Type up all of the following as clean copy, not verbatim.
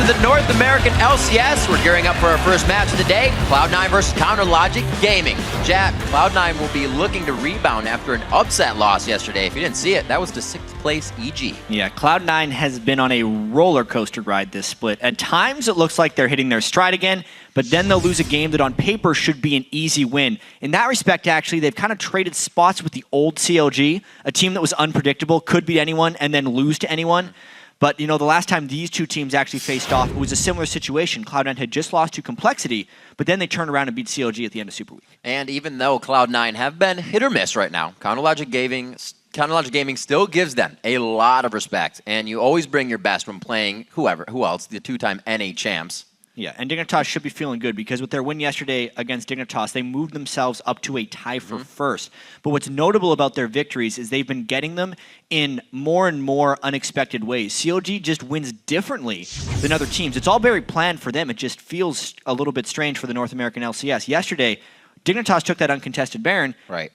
to the North American LCS. We're gearing up for our first match of the day. Cloud9 versus Counterlogic Gaming. Jack, Cloud9 will be looking to rebound after an upset loss yesterday. If you didn't see it, that was to 6th place EG. Yeah, Cloud9 has been on a roller coaster ride this split. At times, it looks like they're hitting their stride again, but then they'll lose a game that on paper should be an easy win. In that respect, actually, they've kind of traded spots with the old CLG, a team that was unpredictable, could beat anyone, and then lose to anyone. But, you know, the last time these two teams actually faced off, it was a similar situation. Cloud9 had just lost to Complexity, but then they turned around and beat CLG at the end of Super Week. And even though Cloud9 have been hit or miss right now, Counterlogic Gaming still gives them a lot of respect. And you always bring your best when playing who else, the two-time NA champs. Yeah, and Dignitas should be feeling good because with their win yesterday against Dignitas, they moved themselves up to a tie for first. But what's notable about their victories is they've been getting them in more and more unexpected ways. CLG just wins differently than other teams. It's all very planned for them. It just feels a little bit strange for the North American LCS. Yesterday, Dignitas took that uncontested Baron. Right.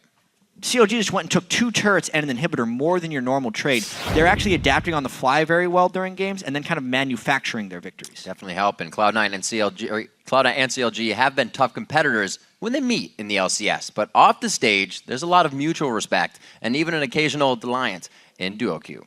CLG just went and took 2 turrets and an inhibitor, more than your normal trade. They're actually adapting on the fly very well during games and then kind of manufacturing their victories. Definitely helping. Cloud9 and CLG have been tough competitors when they meet in the LCS, but off the stage, there's a lot of mutual respect and even an occasional alliance in duo queue.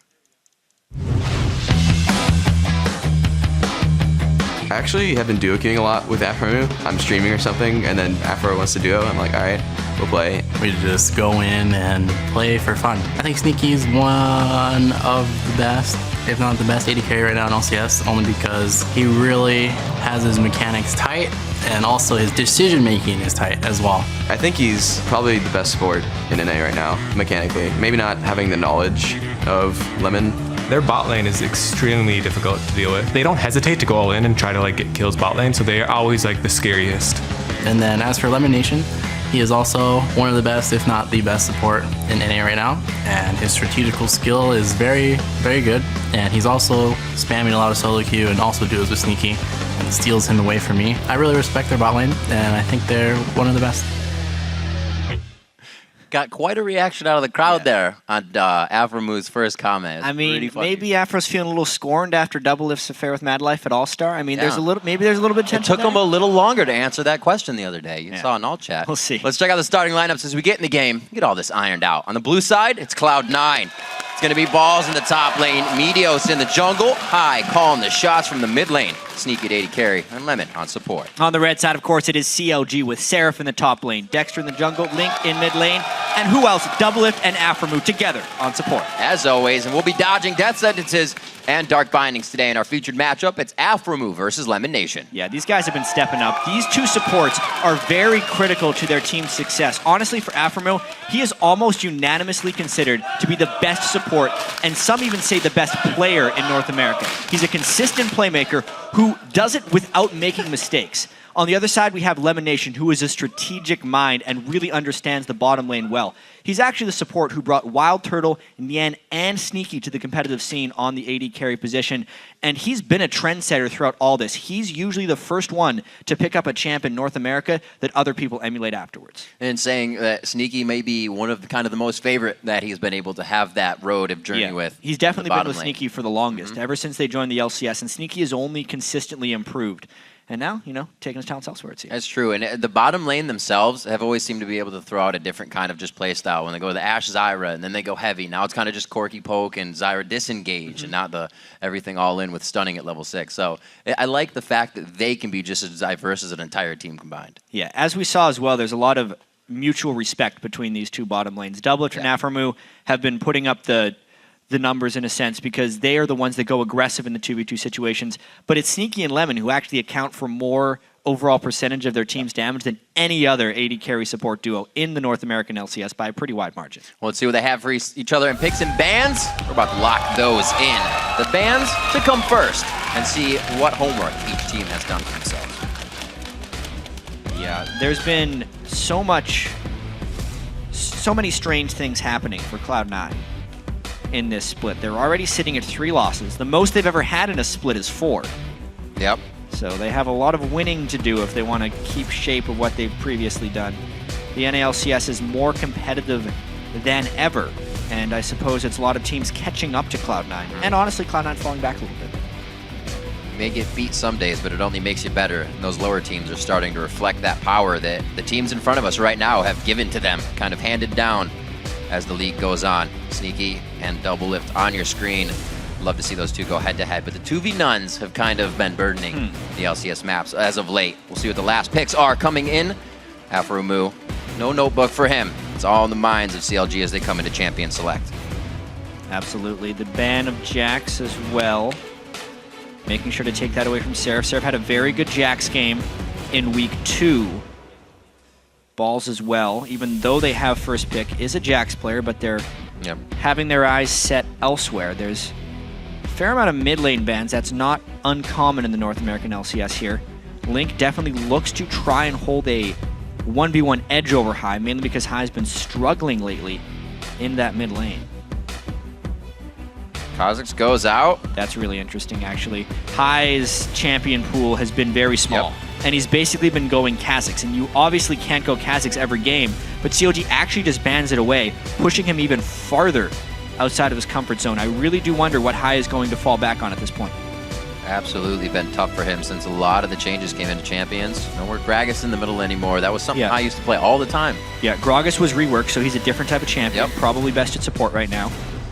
I actually have been duo queuing a lot with Aphromoo. I'm streaming or something, and then Aphro wants to duo. I'm like, all right, we'll play. We just go in and play for fun. I think Sneaky's one of the best, if not the best AD carry right now in LCS, only because he really has his mechanics tight, and also his decision-making is tight as well. I think he's probably the best support in NA right now, mechanically. Maybe not having the knowledge of Lemon. Their bot lane is extremely difficult to deal with. They don't hesitate to go all in and try to like get kills bot lane, so they are always like the scariest. And then as for LemonNation, he is also one of the best, if not the best support in NA right now. And his strategical skill is very, very good. And he's also spamming a lot of solo queue and also duos with Sneaky and steals him away from me. I really respect their bot lane, and I think they're one of the best. Got quite a reaction out of the crowd there on Aphromoo's first comment. I mean, maybe Aphro's feeling a little scorned after Doublelift's affair with Mad Life at All-Star. I mean, maybe there's a little bit of tension. It took him a little longer to answer that question the other day. You saw in all chat. We'll see. Let's check out the starting lineups as we get in the game. Get all this ironed out. On the blue side, it's Cloud9. It's going to be Balls in the top lane, Meteos in the jungle, High calling the shots from the mid lane, Sneaky at AD carry, and Lemon on support. On the red side, of course, it is CLG with Seraph in the top lane, Dexter in the jungle, Link in mid lane, and who else? Doublelift and Aphromoo together on support. As always, and we'll be dodging death sentences and dark bindings today in our featured matchup. It's Aphromoo versus LemonNation. Yeah, these guys have been stepping up. These two supports are very critical to their team's success. Honestly, for Aphromoo, he is almost unanimously considered to be the best support, and some even say the best player in North America. He's a consistent playmaker who does it without making mistakes. On the other side, we have LemonNation, who is a strategic mind and really understands the bottom lane well. He's actually the support who brought Wild Turtle, Nian, and Sneaky to the competitive scene on the AD carry position, and he's been a trendsetter throughout all this. He's usually the first one to pick up a champ in North America that other people emulate afterwards. And saying that Sneaky may be one of the most favorite that he's been able to have that road of journey with. He's definitely been with Sneaky for the longest, ever since they joined the LCS, and Sneaky has only consistently improved. And now, you know, taking his talents elsewhere, it seems. That's true. And the bottom lane themselves have always seemed to be able to throw out a different kind of just play style. When they go to the Ashe Zyra and then they go heavy, now it's kind of just Corky Poke and Zyra disengage and not the everything all in with stunning at level 6. So I like the fact that they can be just as diverse as an entire team combined. Yeah, as we saw as well, there's a lot of mutual respect between these two bottom lanes. Doublelift and Aphromoo have been putting up the numbers in a sense because they are the ones that go aggressive in the 2v2 situations. But it's Sneaky and Lemon who actually account for more overall percentage of their team's damage than any other AD carry support duo in the North American LCS by a pretty wide margin. Well, let's see what they have for each other in picks and bans. We're about to lock those in. The bans to come first and see what homework each team has done for themselves. Yeah, there's been so many strange things happening for Cloud9 in this split. They're already sitting at 3 losses. The most they've ever had in a split is 4. Yep. So they have a lot of winning to do if they want to keep shape of what they've previously done. The NA LCS is more competitive than ever, and I suppose it's a lot of teams catching up to Cloud9, and honestly Cloud9 falling back a little bit. may get beat some days, but it only makes you better. And those lower teams are starting to reflect that power that the teams in front of us right now have given to them, kind of handed down as the league goes on. Sneaky and Doublelift on your screen. Love to see those two go head-to-head, but the 2v nuns have kind of been burdening the LCS maps as of late. We'll see what the last picks are coming in. Aphromoo, no notebook for him. It's all in the minds of CLG as they come into Champion Select. Absolutely. The ban of Jax as well. Making sure to take that away from Seraph. Seraph had a very good Jax game in week 2. Balls as well, even though they have first pick, is a Jax player, but they're having their eyes set elsewhere. There's a fair amount of mid lane bans. That's not uncommon in the North American LCS here. Link definitely looks to try and hold a 1v1 edge over High, mainly because High's been struggling lately in that mid lane. Kha'Zix goes out. That's really interesting, actually. High's champion pool has been very small, and he's basically been going Kha'Zix, and you obviously can't go Kha'Zix every game, but CLG actually just bans it away, pushing him even farther outside of his comfort zone. I really do wonder what High is going to fall back on at this point. Absolutely been tough for him since a lot of the changes came into Champions. No more Gragas in the middle anymore. That was something I used to play all the time. Yeah, Gragas was reworked, so he's a different type of champion, probably best at support right now.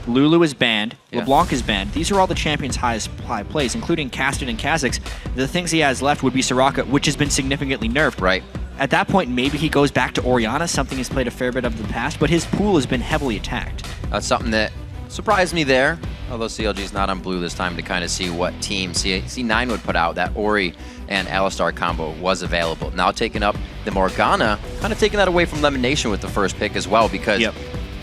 Lulu is banned. LeBlanc is banned. These are all the champions High plays, including Caston and Kha'Zix. The things he has left would be Soraka, which has been significantly nerfed. Right. At that point, maybe he goes back to Orianna, something he's played a fair bit of in the past, but his pool has been heavily attacked. That's something that surprised me there, although CLG's not on blue this time, to kind of see what team C9 would put out. That Ori and Alistar combo was available. Now taking up the Morgana, kind of taking that away from LemonNation with the first pick as well, because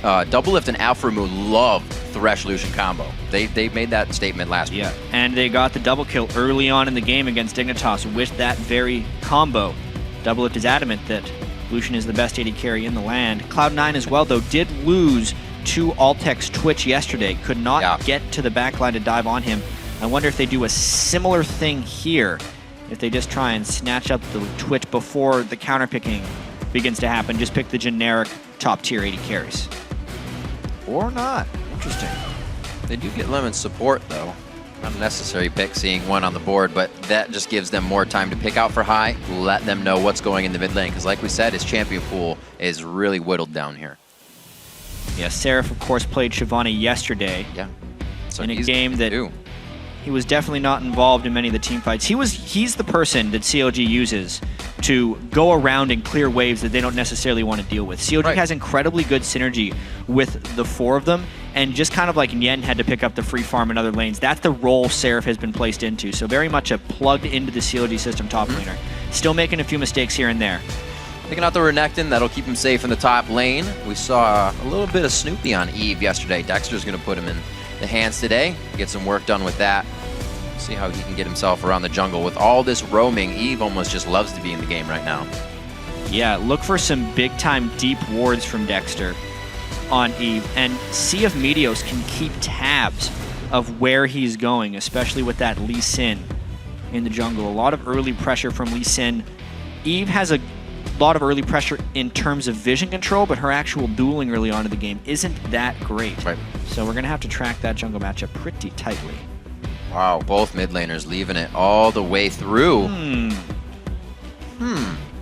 Doublelift and Aphromoo love Thresh Lucian combo. They made that statement last week. And they got the double kill early on in the game against Dignitas with that very combo. Doublelift is adamant that Lucian is the best AD carry in the land. Cloud9 as well, though, did lose to Altec's Twitch yesterday. Could not get to the backline to dive on him. I wonder if they do a similar thing here, if they just try and snatch up the Twitch before the counterpicking begins to happen. Just pick the generic top tier AD carries. Or not. Interesting. They do get Lemon's support, though. Not a necessary pick, seeing one on the board, but that just gives them more time to pick out for High, let them know what's going in the mid lane, because like we said, his champion pool is really whittled down here. Yeah, Seraph, of course, played Shyvana yesterday. So in a game that he was definitely not involved in many of the team fights. He's the person that CLG uses to go around and clear waves that they don't necessarily want to deal with. CLG has incredibly good synergy with the 4 of them, and just kind of like Yen had to pick up the free farm in other lanes, that's the role Seraph has been placed into. So very much a plugged into the CLG system top laner. Still making a few mistakes here and there. Picking out the Renekton, that'll keep him safe in the top lane. We saw a little bit of Snoopy on Eve yesterday. Dexter's going to put him in the hands today, get some work done with that. See how he can get himself around the jungle. With all this roaming, Eve almost just loves to be in the game right now. Yeah, look for some big-time deep wards from Dexter on Eve, and see if Meteos can keep tabs of where he's going, especially with that Lee Sin in the jungle. A lot of early pressure from Lee Sin. Eve has a lot of early pressure in terms of vision control, but her actual dueling early on in the game isn't that great. So we're going to have to track that jungle matchup pretty tightly. Wow, both mid laners leaving it all the way through.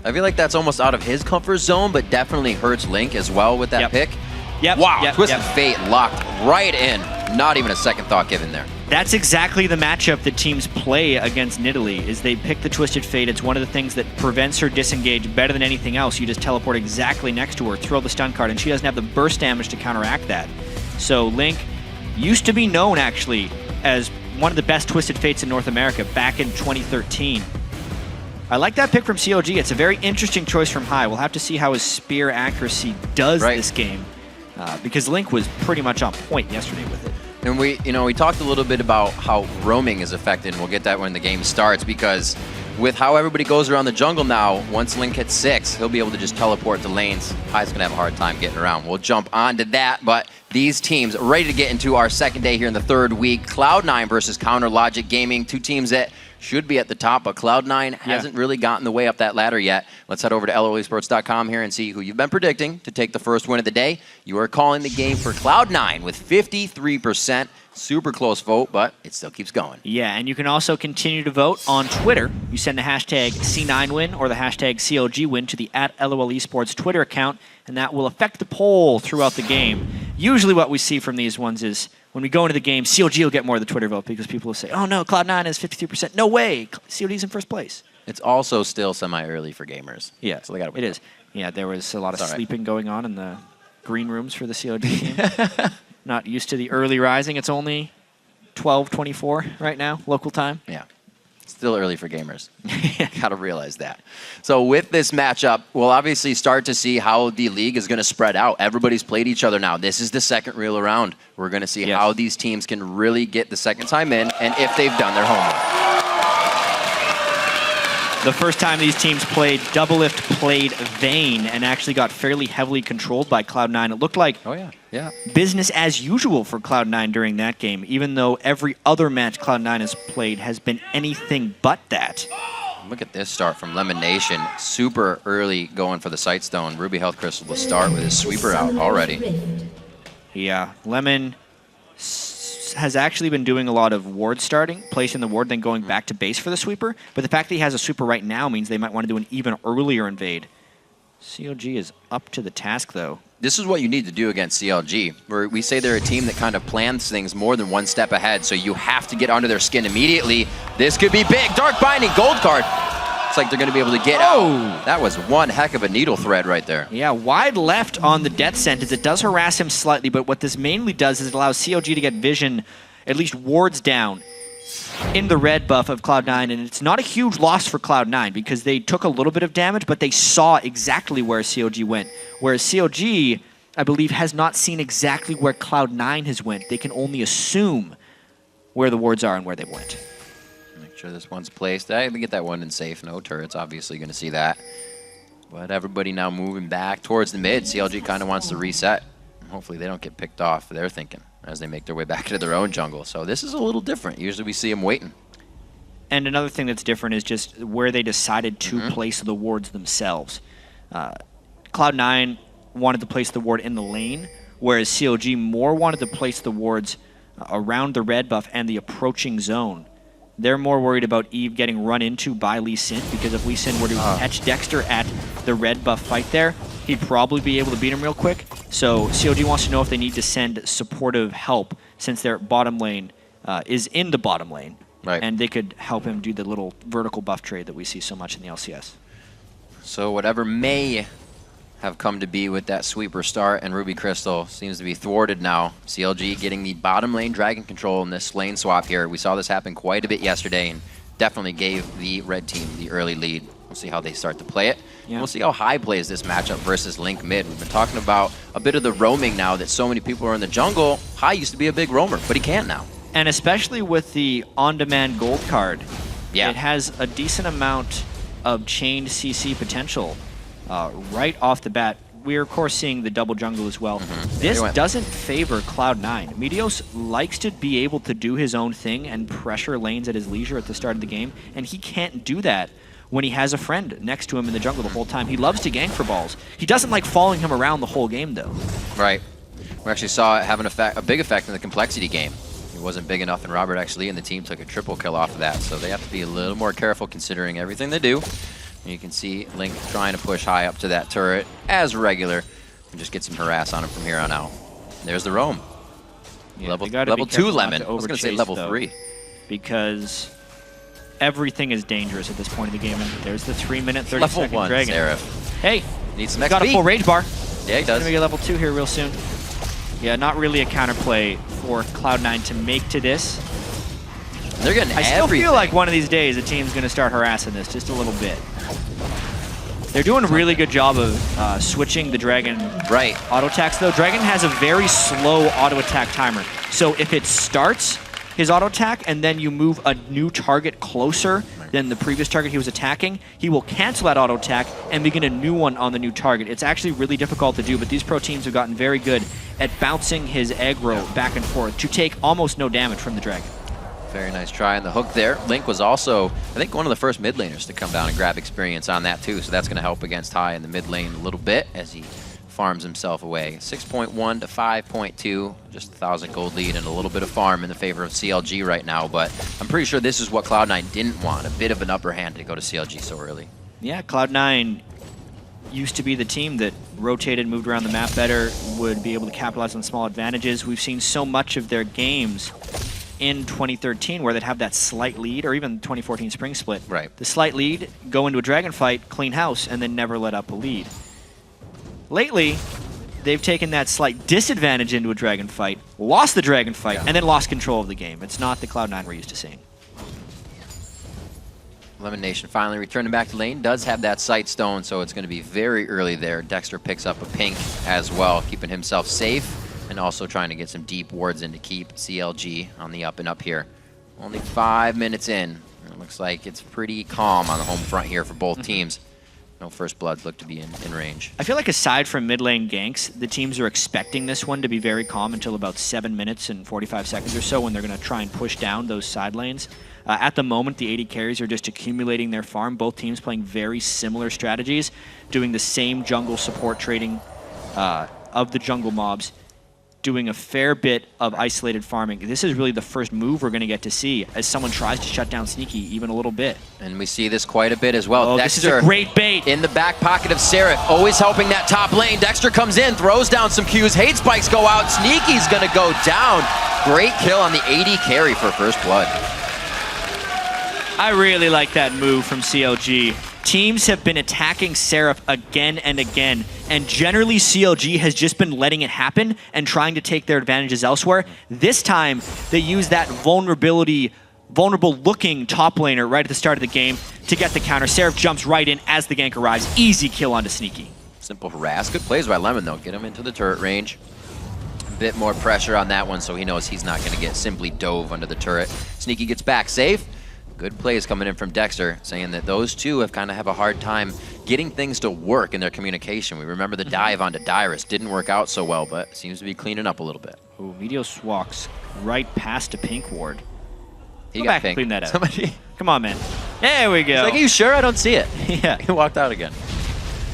I feel like that's almost out of his comfort zone, but definitely hurts Link as well with that pick. Wow, Twisted Fate locked right in. Not even a second thought given there. That's exactly the matchup that teams play against Nidalee, is they pick the Twisted Fate. It's one of the things that prevents her disengage better than anything else. You just teleport exactly next to her, throw the stun card, and she doesn't have the burst damage to counteract that. So Link used to be known, actually, as one of the best Twisted Fates in North America back in 2013. I like that pick from CLG. It's a very interesting choice from High. We'll have to see how his spear accuracy does this game, because Link was pretty much on point yesterday with it. And we talked a little bit about how roaming is affected, and we'll get that when the game starts, because with how everybody goes around the jungle now, once Link hits 6, he'll be able to just teleport to lanes. High's going to have a hard time getting around. We'll jump onto that, but these teams ready to get into our second day here in the third week. Cloud9 versus Counter Logic Gaming, two teams that should be at the top, but Cloud9 hasn't really gotten the way up that ladder yet. Let's head over to lolesports.com here and see who you've been predicting to take the first win of the day. You are calling the game for Cloud9 with 53%. Super close vote, but it still keeps going. Yeah, and you can also continue to vote on Twitter. You send the hashtag C9win or the hashtag CLGwin to the @LOLesports Twitter account, and that will affect the poll throughout the game. Usually what we see from these ones is when we go into the game, CLG will get more of the Twitter vote because people will say, oh no, Cloud9 is 52%. No way, CLG's in first place. It's also still semi-early for gamers. Yeah, so they got to. It is. Yeah, there was a lot of sleeping going on in the green rooms for the CLG team. Not used to the early rising. It's only 12:24 right now, local time. Yeah. Still early for gamers. Got to realize that. So with this matchup, we'll obviously start to see how the league is going to spread out. Everybody's played each other now. This is the second reel around. We're going to see how these teams can really get the second time in and if they've done their homework. The first time these teams played, Doublelift played Vayne and actually got fairly heavily controlled by Cloud9. It looked like business as usual for Cloud9 during that game, even though every other match Cloud9 has played has been anything but that. Look at this start from LemonNation. Super early going for the Sightstone. Ruby Health Crystal will start with his sweeper out already. Yeah, Lemon has actually been doing a lot of ward starting, placing the ward, then going back to base for the sweeper. But the fact that he has a sweeper right now means they might want to do an even earlier invade. CLG is up to the task, though. This is what you need to do against CLG, where we say they're a team that kind of plans things more than one step ahead, so you have to get under their skin immediately. This could be big. Dark Binding, gold card. Looks like they're going to be able to get out. That was one heck of a needle thread right there. Yeah, wide left on the death sentence. It does harass him slightly, but what this mainly does is it allows CLG to get vision, at least wards down, in the red buff of Cloud9, and it's not a huge loss for Cloud9 because they took a little bit of damage, but they saw exactly where CLG went. Whereas CLG, I believe, has not seen exactly where Cloud9 has went. They can only assume where the wards are and where they went. Make sure this one's placed. I get that one in safe. No turrets, obviously going to see that. But everybody now moving back towards the mid. CLG kind of wants to reset. Hopefully they don't get picked off, they're thinking, as they make their way back into their own jungle. So this is a little different. Usually we see them waiting. And another thing that's different is just where they decided to place the wards themselves. Cloud9 wanted to place the ward in the lane, whereas CLG more wanted to place the wards around the red buff and the approaching zone. They're more worried about Eve getting run into by Lee Sin, because if Lee Sin were to catch Dexter at the red buff fight there, he'd probably be able to beat him real quick. So CLG wants to know if they need to send supportive help, since their bottom lane is in the bottom lane. Right. And they could help him do the little vertical buff trade that we see so much in the LCS. So whatever may have come to be with that sweeper start and Ruby Crystal seems to be thwarted now. CLG getting the bottom lane dragon control in this lane swap here. We saw this happen quite a bit yesterday and definitely gave the red team the early lead. We'll see how they start to play it. Yeah. We'll see how High plays this matchup versus Link mid. We've been talking about a bit of the roaming now that so many people are in the jungle. High used to be a big roamer, but he can't now. And especially with the on-demand gold card, yeah, it has a decent amount of chained CC potential right off the bat. We're, of course, seeing the double jungle as well. This doesn't favor Cloud9. Meteos likes to be able to do his own thing and pressure lanes at his leisure at the start of the game, and he can't do that when he has a friend next to him in the jungle the whole time. He loves to gank for balls. He doesn't like following him around the whole game, though. Right. We actually saw it have a big effect in the complexity game. It wasn't big enough, and Robert actually and the team took a triple kill off of that, so they have to be a little more careful considering everything they do. And you can see Link trying to push High up to that turret as regular and just get some harass on him from here on out. There's the roam. Yeah, level 2 Lemon. I was going to say level 3. Because everything is dangerous at this point in the game. And there's the 3-minute, 30-second dragon. Seraph. Hey, needs some XP. Got a full rage bar. Yeah, he does. Going to get level 2 here real soon. Yeah, not really a counterplay for Cloud9 to make to this. They're getting I still feel like one of these days a team's going to start harassing this just a little bit. They're doing a really good job of switching the Dragon auto attacks, though. Dragon has a very slow auto attack timer. So if it starts his auto attack and then you move a new target closer than the previous target he was attacking, he will cancel that auto attack and begin a new one on the new target. It's actually really difficult to do, but these pro teams have gotten very good at bouncing his aggro back and forth to take almost no damage from the Dragon. Very nice try on the hook there. Link was also, I think, one of the first mid laners to come down and grab experience on that too, so that's going to help against High in the mid lane a little bit as he farms himself away. 6.1 to 5.2, just 1,000 gold lead and a little bit of farm in the favor of CLG right now, but I'm pretty sure this is what Cloud9 didn't want, a bit of an upper hand to go to CLG so early. Yeah, Cloud9 used to be the team that rotated, moved around the map better, would be able to capitalize on small advantages. We've seen so much of their games in 2013 where they'd have that slight lead, or even 2014 Spring Split. Right. The slight lead, go into a dragon fight, clean house, and then never let up a lead. Lately, they've taken that slight disadvantage into a dragon fight, lost the dragon fight, and then lost control of the game. It's not the Cloud9 we're used to seeing. LemonNation finally returning back to lane, does have that sight stone, so it's going to be very early there. Dexter picks up a pink as well, keeping himself safe, and also trying to get some deep wards in to keep CLG on the up and up here. Only 5 minutes in. It looks like it's pretty calm on the home front here for both teams. No first bloods look to be in range. I feel like aside from mid lane ganks, the teams are expecting this one to be very calm until about 7 minutes and 45 seconds or so when they're going to try and push down those side lanes. At the moment, the 80 carries are just accumulating their farm. Both teams playing very similar strategies, doing the same jungle support trading of the jungle mobs, doing a fair bit of isolated farming. This is really the first move we're going to get to see as someone tries to shut down Sneaky even a little bit. And we see this quite a bit as well. Oh, Dexter, this is a great bait. In the back pocket of Seraph, always helping that top lane. Dexter comes in, throws down some Qs, hate spikes go out, Sneaky's going to go down. Great kill on the 80 carry for first blood. I really like that move from CLG. Teams have been attacking Seraph again and again, and generally CLG has just been letting it happen and trying to take their advantages elsewhere. This time, they use that vulnerable-looking top laner right at the start of the game to get the counter. Seraph jumps right in as the gank arrives. Easy kill onto Sneaky. Simple harass. Good plays by Lemon, though. Get him into the turret range. A bit more pressure on that one, so he knows he's not going to get simply dove under the turret. Sneaky gets back safe. Good plays coming in from Dexter, saying that those two have kind of have a hard time getting things to work in their communication. We remember the dive onto Dyrus. Didn't work out so well, but seems to be cleaning up a little bit. Ooh, Meteos walks right past a pink ward. He Go got back pink. and clean that out. Somebody, Come on, man. There we go. he's like, are you sure? I don't see it. Yeah. He walked out again.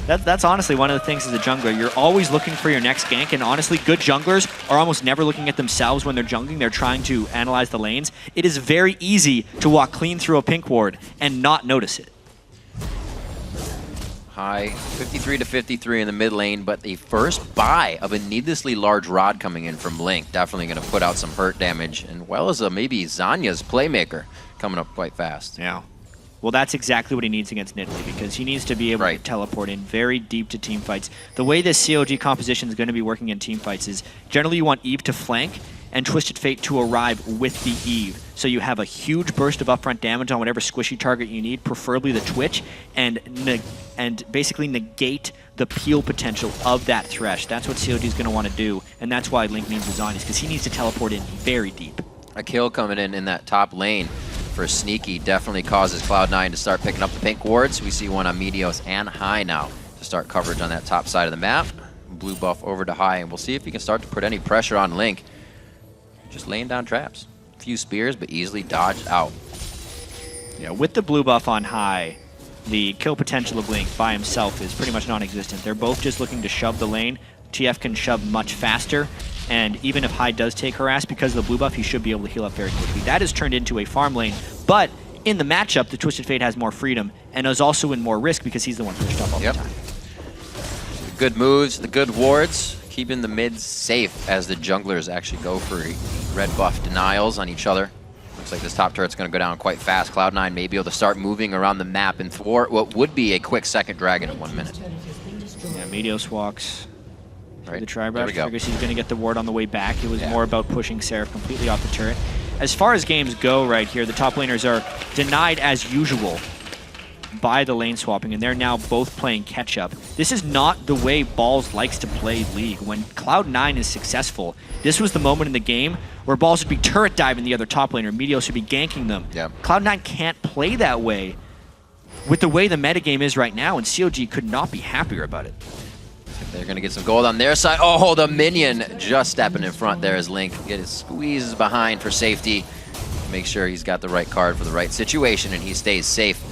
That's honestly one of the things as a jungler. You're always looking for your next gank, and honestly, good junglers are almost never looking at themselves when they're jungling. They're trying to analyze the lanes. It is very easy to walk clean through a pink ward and not notice it. High 53 to 53 in the mid lane, but the first buy of a needlessly large rod coming in from Link. Definitely going to put out some hurt damage, and well as maybe Zanya's playmaker coming up quite fast. Yeah. Well, that's exactly what he needs against Nidalee, because he needs to be able to teleport in very deep to team fights. The way this CLG composition is going to be working in team fights is generally you want Eve to flank and Twisted Fate to arrive with the Eve. So you have a huge burst of upfront damage on whatever squishy target you need, preferably the Twitch, and basically negate the peel potential of that Thresh. That's what CLG is going to want to do, and that's why Link needs Zanyas, because he needs to teleport in very deep. A kill coming in that top lane for Sneaky definitely causes Cloud9 to start picking up the pink wards. We see one on Meteos and High now to start coverage on that top side of the map. Blue buff over to High, and we'll see if he can start to put any pressure on Link. Just laying down traps. A few spears, but easily dodged out. Yeah, with the blue buff on High, the kill potential of Link by himself is pretty much non-existent. They're both just looking to shove the lane. TF can shove much faster, and even if High does take harass because of the blue buff, he should be able to heal up very quickly. That has turned into a farm lane, but in the matchup, the Twisted Fate has more freedom and is also in more risk because he's the one pushed up all the time. The good moves, the good wards, keeping the mids safe as the junglers actually go for red buff denials on each other. Looks like this top turret's going to go down quite fast. Cloud9 may be able to start moving around the map and thwart what would be a quick second dragon in 1 minute. Yeah, Meteos walks Right. the tri There we go. figures he's going to get the ward on the way back. It was more about pushing Seraph completely off the turret. As far as games go right here, the top laners are denied as usual by the lane swapping, and they're now both playing catch-up. This is not the way Balls likes to play League. When Cloud9 is successful, this was the moment in the game where Balls would be turret diving the other top laner, Meteos should be ganking them. Yeah. Cloud9 can't play that way with the way the metagame is right now, and CLG could not be happier about it. They're going to get some gold on their side. Oh, the minion just stepping in front there as Link squeezes behind for safety. make sure he's got the right card for the right situation and he stays safe.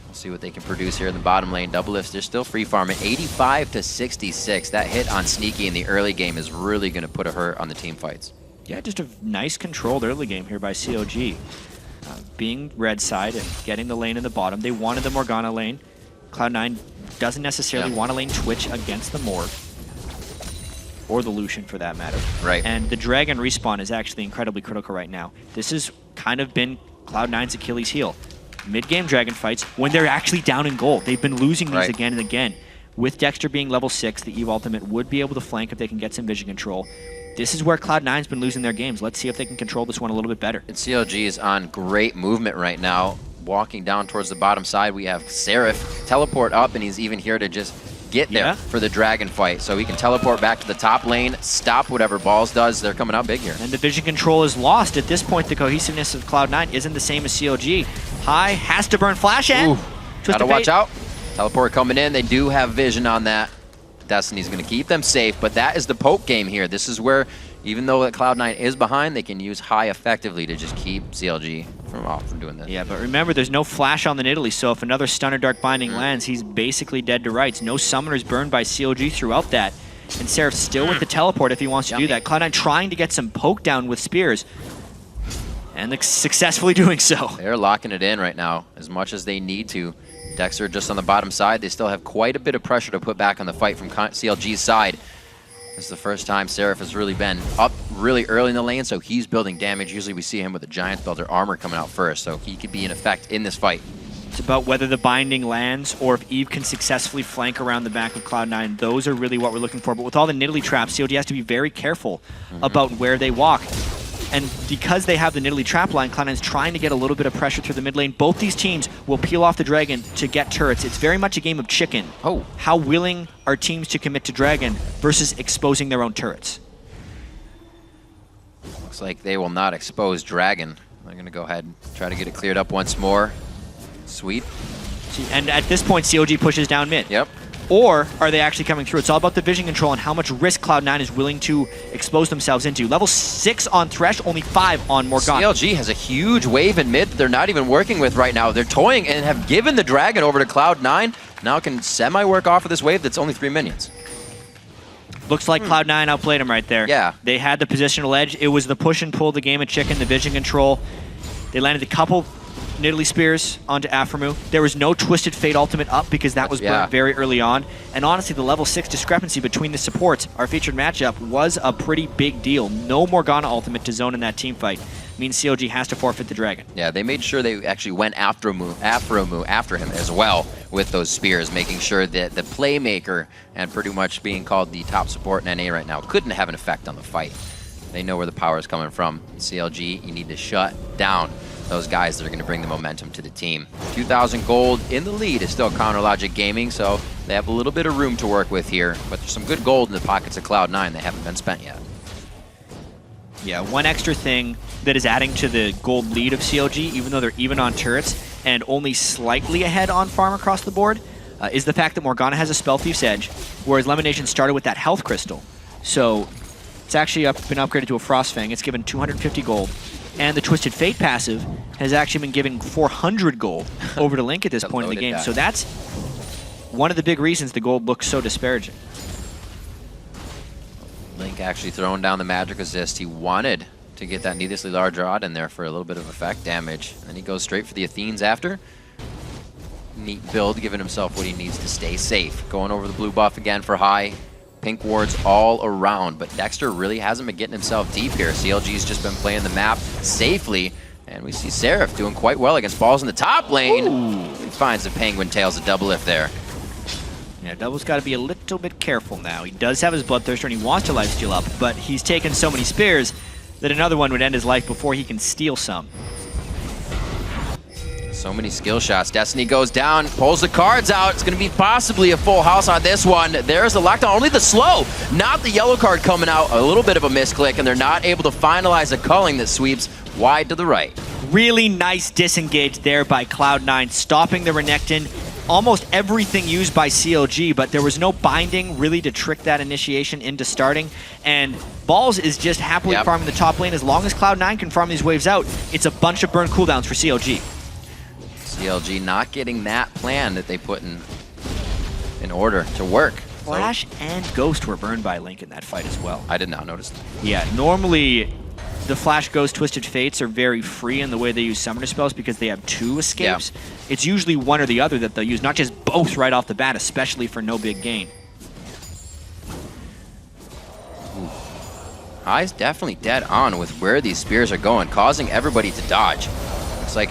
We'll see what they can produce here in the bottom lane. Doublelift, they're still free farming 85 to 66. That hit on Sneaky in the early game is really going to put a hurt on the team fights. Yeah, just a nice controlled early game here by CLG. Being red side and getting the lane in the bottom. They wanted the Morgana lane. Cloud9 doesn't necessarily want to lane Twitch against the Morg. Or the Lucian, for that matter. Right. And the Dragon respawn is actually incredibly critical right now. This has kind of been Cloud9's Achilles heel. Mid-game Dragon fights, when they're actually down in gold. They've been losing these again and again. With Dexter being level 6, the Eve ultimate would be able to flank if they can get some vision control. This is where Cloud9's been losing their games. Let's see if they can control this one a little bit better. And CLG is on great movement right now. Walking down towards the bottom side, we have Seraph teleport up, and he's even here to just get there for the Dragon fight. So he can teleport back to the top lane, stop whatever Balls does. They're coming out big here. And the vision control is lost. At this point, the cohesiveness of Cloud9 isn't the same as CLG. High has to burn Flash and gotta watch out. Teleport coming in. They do have vision on that. Destiny's going to keep them safe, but that is the poke game here. This is where, even though Cloud9 is behind, they can use High effectively to just keep CLG from doing this. Yeah, but remember, there's no flash on the Nidalee, so if another Stunner Dark Binding lands, he's basically dead to rights. No summoners burned by CLG throughout that. And Seraph still with the teleport if he wants to do that. Cloud9 trying to get some poke down with spears. And successfully doing so. They're locking it in right now as much as they need to. Dexter just on the bottom side. They still have quite a bit of pressure to put back on the fight from CLG's side. This is the first time Seraph has really been up really early in the lane, so he's building damage. Usually we see him with the Giant Builder armor coming out first, so he could be in effect in this fight. It's about whether the binding lands or if Eve can successfully flank around the back of Cloud9. Those are really what we're looking for. But with all the Nidalee traps, CLG has to be very careful about where they walk. And because they have the Nidalee trap line, Cloud9 is trying to get a little bit of pressure through the mid lane. Both these teams will peel off the Dragon to get turrets. It's very much a game of chicken. How willing are teams to commit to Dragon versus exposing their own turrets? Looks like they will not expose Dragon. They're going to go ahead and try to get it cleared up once more. Sweet. And at this point, CLG pushes down mid. Yep. Or are they actually coming through? It's all about the vision control and how much risk Cloud9 is willing to expose themselves into. Level 6 on Thresh, only 5 on Morgana. CLG has a huge wave in mid that they're not even working with right now. They're toying and have given the Dragon over to Cloud9. Now can semi-work off of this wave that's only 3 minions. Looks like Cloud9 outplayed him right there. Yeah. They had the positional edge. It was the push and pull, the game of chicken, the vision control. They landed a couple Nidalee Spears onto Aphromoo. There was no Twisted Fate ultimate up because that was burnt very early on. And honestly, the level 6 discrepancy between the supports, our featured matchup, was a pretty big deal. No Morgana ultimate to zone in that team fight. Means CLG has to forfeit the Dragon. Yeah, they made sure they actually went Aphromoo after him as well with those spears, making sure that the playmaker, and pretty much being called the top support in NA right now, couldn't have an effect on the fight. They know where the power is coming from. CLG, you need to shut down those guys that are going to bring the momentum to the team. 2,000 gold in the lead is still Counter Logic Gaming, so they have a little bit of room to work with here. But there's some good gold in the pockets of Cloud9 that haven't been spent yet. Yeah, one extra thing that is adding to the gold lead of CLG, even though they're even on turrets and only slightly ahead on farm across the board, is the fact that Morgana has a Spell Thief's Edge, whereas LemonNation started with that Health Crystal. So it's actually been upgraded to a Frostfang. It's given 250 gold. And the Twisted Fate passive has actually been giving 400 gold over to Link at this point in the game. So that's one of the big reasons the gold looks so disparaging. Link actually throwing down the magic resist. He wanted to get that needlessly large rod in there for a little bit of effect damage. And he goes straight for the Athenes after. Neat build, giving himself what he needs to stay safe. Going over the blue buff again for High. Pink wards all around, but Dexter really hasn't been getting himself deep here. CLG's just been playing the map safely, and we see Seraph doing quite well against Balls in the top lane. He finds the Penguin Tails, a Doublelift there. Yeah, Double's got to be a little bit careful now. He does have his Bloodthirster and he wants to lifesteal up, but he's taken so many spears that another one would end his life before he can steal some. So many skill shots. Destiny goes down, pulls the cards out. It's going to be possibly a full house on this one. There's the lockdown, only the slow, not the yellow card coming out. A little bit of a misclick, and they're not able to finalize a culling that sweeps wide to the right. Really nice disengage there by Cloud9, stopping the Renekton. almost everything used by CLG, but there was no binding really to trick that initiation into starting. And Balls is just happily farming the top lane. As long as Cloud9 can farm these waves out, it's a bunch of burn cooldowns for CLG. CLG not getting that plan that they put in order to work. Flash and Ghost were burned by Link in that fight as well. I did not notice. Yeah, normally the Flash, Ghost, Twisted Fates are very free in the way they use summoner spells because they have 2 escapes. Yeah. It's usually one or the other that they'll use, not just both right off the bat, especially for no big gain. High's definitely dead on with where these spears are going, causing everybody to dodge. Looks like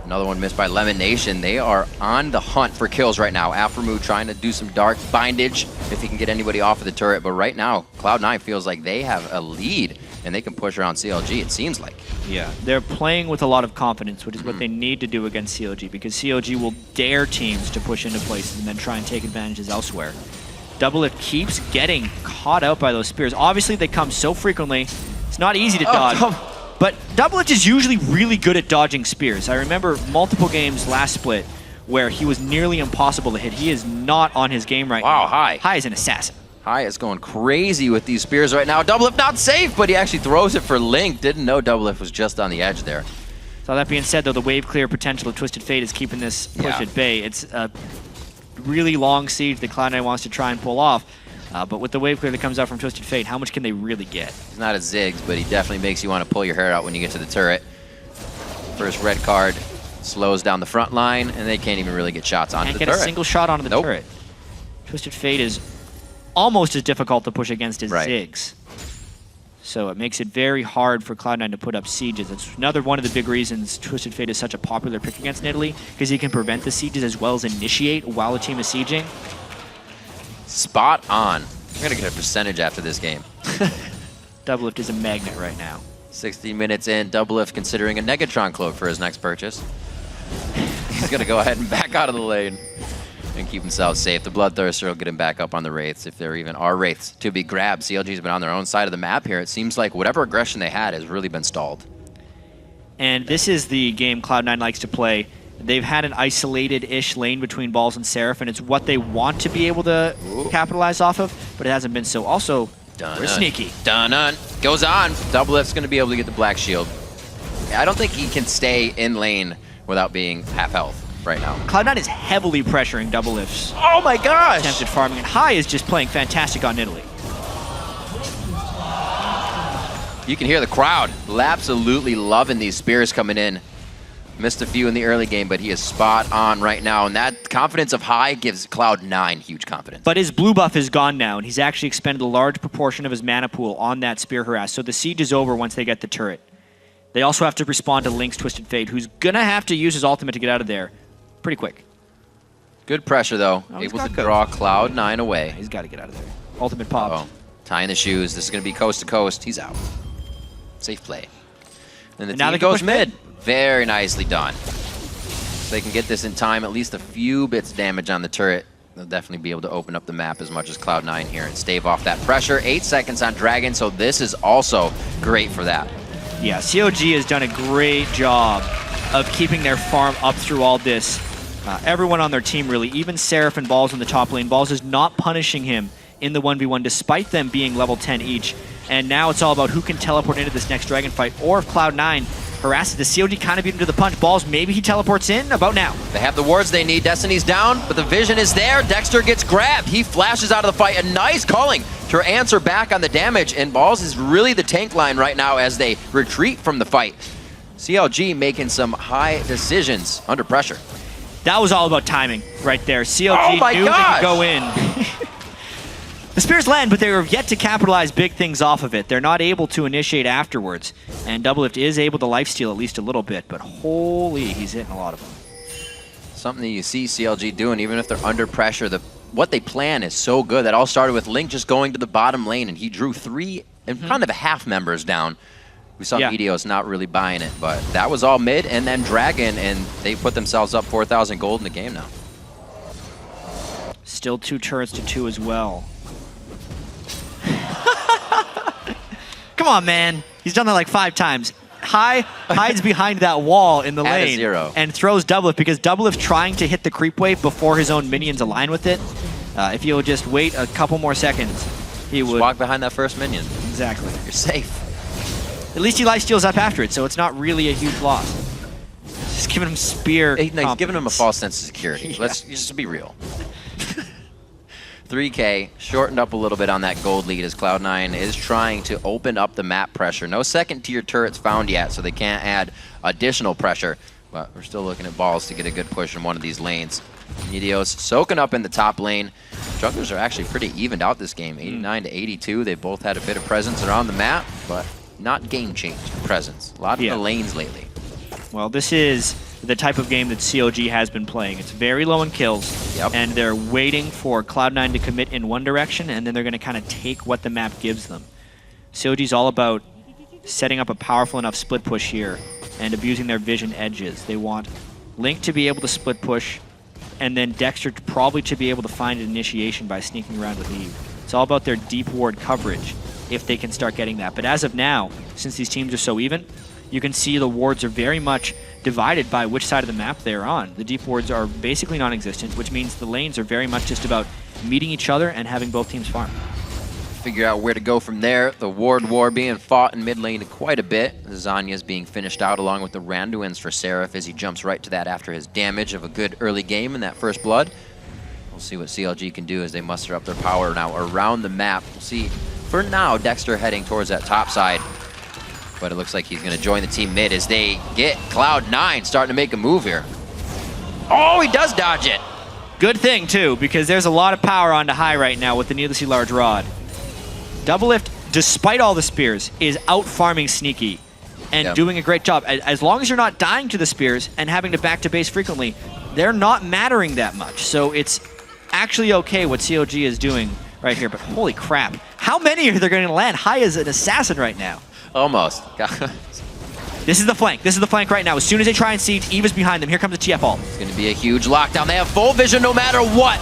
another one missed by LemonNation. They are on the hunt for kills right now. Aphromoo trying to do some dark bindage if he can get anybody off of the turret, but right now, Cloud9 feels like they have a lead and they can push around CLG, it seems like. Yeah, they're playing with a lot of confidence, which is what they need to do against CLG, because CLG will dare teams to push into places and then try and take advantages elsewhere. Doublelift keeps getting caught out by those spears. Obviously, they come so frequently, it's not easy to dodge. But Doublelift is usually really good at dodging spears. I remember multiple games last split where he was nearly impossible to hit. He is not on his game right now. Wow, High. High is an assassin. High is going crazy with these spears right now. Doublelift not safe, but he actually throws it for Link. Didn't know Doublelift was just on the edge there. So that being said, though, the wave clear potential of Twisted Fate is keeping this push at bay. It's a really long siege that Cloud9 wants to try and pull off. But with the wave clear that comes out from Twisted Fate, how much can they really get? He's not a Ziggs, but he definitely makes you want to pull your hair out when you get to the turret. First red card slows down the front line, and they can't even really get shots onto the turret. Can't get a single shot onto the turret. Twisted Fate is almost as difficult to push against as Ziggs. So it makes it very hard for Cloud9 to put up sieges. It's another one of the big reasons Twisted Fate is such a popular pick against Nidalee, because he can prevent the sieges as well as initiate while a team is sieging. Spot on. I'm going to get a percentage after this game. Doublelift is a magnet right now. 60 minutes in, Doublelift considering a Negatron cloak for his next purchase. He's going to go ahead and back out of the lane and keep himself safe. The Bloodthirster will get him back up on the Wraiths, if there even are Wraiths to be grabbed. CLG's been on their own side of the map here. It seems like whatever aggression they had has really been stalled. And this is the game Cloud9 likes to play. They've had an isolated-ish lane between Balls and Seraph, and it's what they want to be able to capitalize off of, but it hasn't been so. Also, we're sneaky. Dun-dun. Goes on. Doublelift's going to be able to get the Black Shield. I don't think he can stay in lane without being half health right now. Cloud9 is heavily pressuring Doublelift's oh my gosh! attempted farming, and High is just playing fantastic on Nidalee. You can hear the crowd absolutely loving these spears coming in. Missed a few in the early game, but he is spot on right now, and that confidence of High gives Cloud9 huge confidence. But his blue buff is gone now, and he's actually expended a large proportion of his mana pool on that spear harass, so the siege is over once they get the turret. They also have to respond to Link's Twisted Fate, who's gonna have to use his ultimate to get out of there pretty quick. Good pressure, though. Able to draw Cloud9 away. He's got to get out of there. Ultimate pop. Tying the shoes. This is going to be coast to coast. He's out. Safe play. And the now team goes mid. Very nicely done. If they can get this in time, at least a few bits of damage on the turret, they'll definitely be able to open up the map as much as Cloud9 here and stave off that pressure. 8 seconds on Dragon, so this is also great for that. Yeah, CLG has done a great job of keeping their farm up through all this. Everyone on their team, really, even Seraph and Balls in the top lane. Balls is not punishing him in the 1v1, despite them being level 10 each. And now it's all about who can teleport into this next Dragon fight, or if Cloud9 harasses the CLG, kind of beat him to the punch. Balls, maybe he teleports in about now. They have the wards they need. Destiny's down, but the vision is there. Dexter gets grabbed. He flashes out of the fight. A nice calling to answer back on the damage, and Balls is really the tank line right now as they retreat from the fight. CLG making some high decisions under pressure. That was all about timing right there. CLG knew they could go in. The spears land, but they were yet to capitalize big things off of it. They're not able to initiate afterwards. And Doublelift is able to lifesteal at least a little bit, but holy, he's hitting a lot of them. Something that you see CLG doing, even if they're under pressure, what they plan is so good. That all started with Link just going to the bottom lane, and he drew 3 and kind of half members down. We saw Meteos not really buying it, but that was all mid, and then Dragon, and they put themselves up 4,000 gold in the game now. Still 2 turrets to 2 as well. Come on, man. He's done that like 5 times. High hides behind that wall in the At a lane 0. and throws Doublelift because Doublelift trying to hit the creep wave before his own minions align with it. If he would just wait a couple more seconds, he would... Walk behind that first minion. Exactly. You're safe. At least he lifesteals up after it, so it's not really a huge loss. Just giving him spear He's giving him a confidence. false sense of security. Yeah. Let's just be real. 3K shortened up a little bit on that gold lead as Cloud9 is trying to open up the map pressure. No second tier turrets found yet, so they can't add additional pressure. But we're still looking at balls to get a good push in one of these lanes. Meteos soaking up in the top lane. Junglers are actually pretty evened out this game, 89 to 82. They both had a bit of presence around the map, but not game-changed presence. A lot in the lanes lately. Well, this is the type of game that CLG has been playing. It's very low in kills, and they're waiting for Cloud9 to commit in one direction, and then they're going to kind of take what the map gives them. CLG's all about setting up a powerful enough split push here and abusing their vision edges. They want Link to be able to split push, and then Dexter probably to be able to find an initiation by sneaking around with Eve. It's all about their deep ward coverage if they can start getting that. But as of now, since these teams are so even, you can see the wards are very much divided by which side of the map they're on. The deep wards are basically non-existent, which means the lanes are very much just about meeting each other and having both teams farm. Figure out where to go from there. The ward war being fought in mid lane quite a bit. Zanya's being finished out along with the Randuins for Seraph as he jumps right to that after his damage of a good early game in that first blood. We'll see what CLG can do as they muster up their power now around the map. We'll see, for now, Dexter heading towards that top side. But it looks like he's going to join the team mid as they get Cloud9 starting to make a move here. Oh, he does dodge it. Good thing, too, because there's a lot of power onto high right now with the needlessly large rod. Doublelift, despite all the spears, is out-farming Sneaky and doing a great job. As long as you're not dying to the spears and having to back to base frequently, they're not mattering that much. So it's actually okay what CLG is doing right here. But holy crap, how many are they going to land? High is an assassin right now. Almost. This is the flank. This is the flank right now. As soon as they try and siege, Eve is behind them. Here comes the TF ult. It's going to be a huge lockdown. They have full vision no matter what.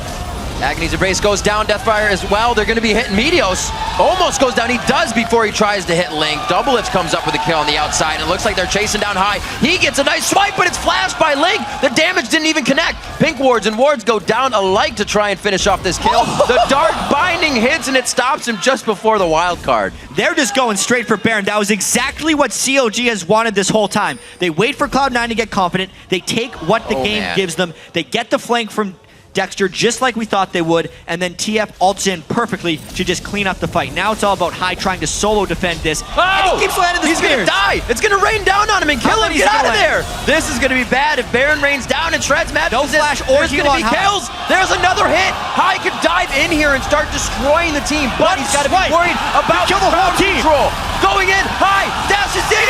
Agony's Embrace goes down, Deathfire as well. They're going to be hitting Meteos. Almost goes down. He does before he tries to hit Link. Doublelift comes up with a kill on the outside. It looks like they're chasing down high. He gets a nice swipe, but it's flashed by Link. The damage didn't even connect. Pink wards and wards go down alike to try and finish off this kill. The Dark Binding hits, and it stops him just before the wild card. They're just going straight for Baron. That was exactly what CLG has wanted this whole time. They wait for Cloud9 to get confident. They take what the game gives them. They get the flank from Dexter just like we thought they would, and then TF ults in perfectly to just clean up the fight. Now it's all about High trying to solo defend this. And he keeps landing the He's going to die. It's going to rain down on him and kill him. Get out of there. This is going to be bad if Baron rains down and shreds Matt. No flash or there's going to be kills. There's another hit. High could dive in here and start destroying the team, but he's got to be worried about kill the whole team. Control. Going in, High dashes in.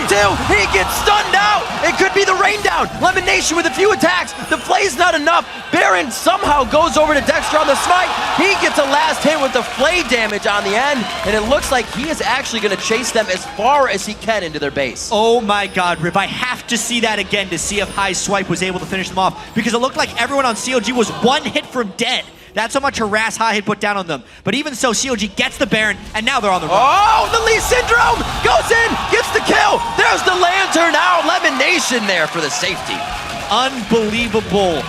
1-2. He gets stunned out. It could be the rain down. LemonNation with a few attacks. The play's not enough. Baron somehow goes over to Dexter on the smite. He gets a last hit with the flay damage on the end, and it looks like he is actually going to chase them as far as he can into their base. Oh my god, Riv, I have to see that again to see if High's swipe was able to finish them off, because it looked like everyone on CLG was one hit from dead. That's how much harass High had put down on them. But even so, CLG gets the Baron, and now they're on the run. Oh, the Lee Syndrome goes in, gets the kill. There's the Lantern out. LemonNation there for the safety. Unbelievable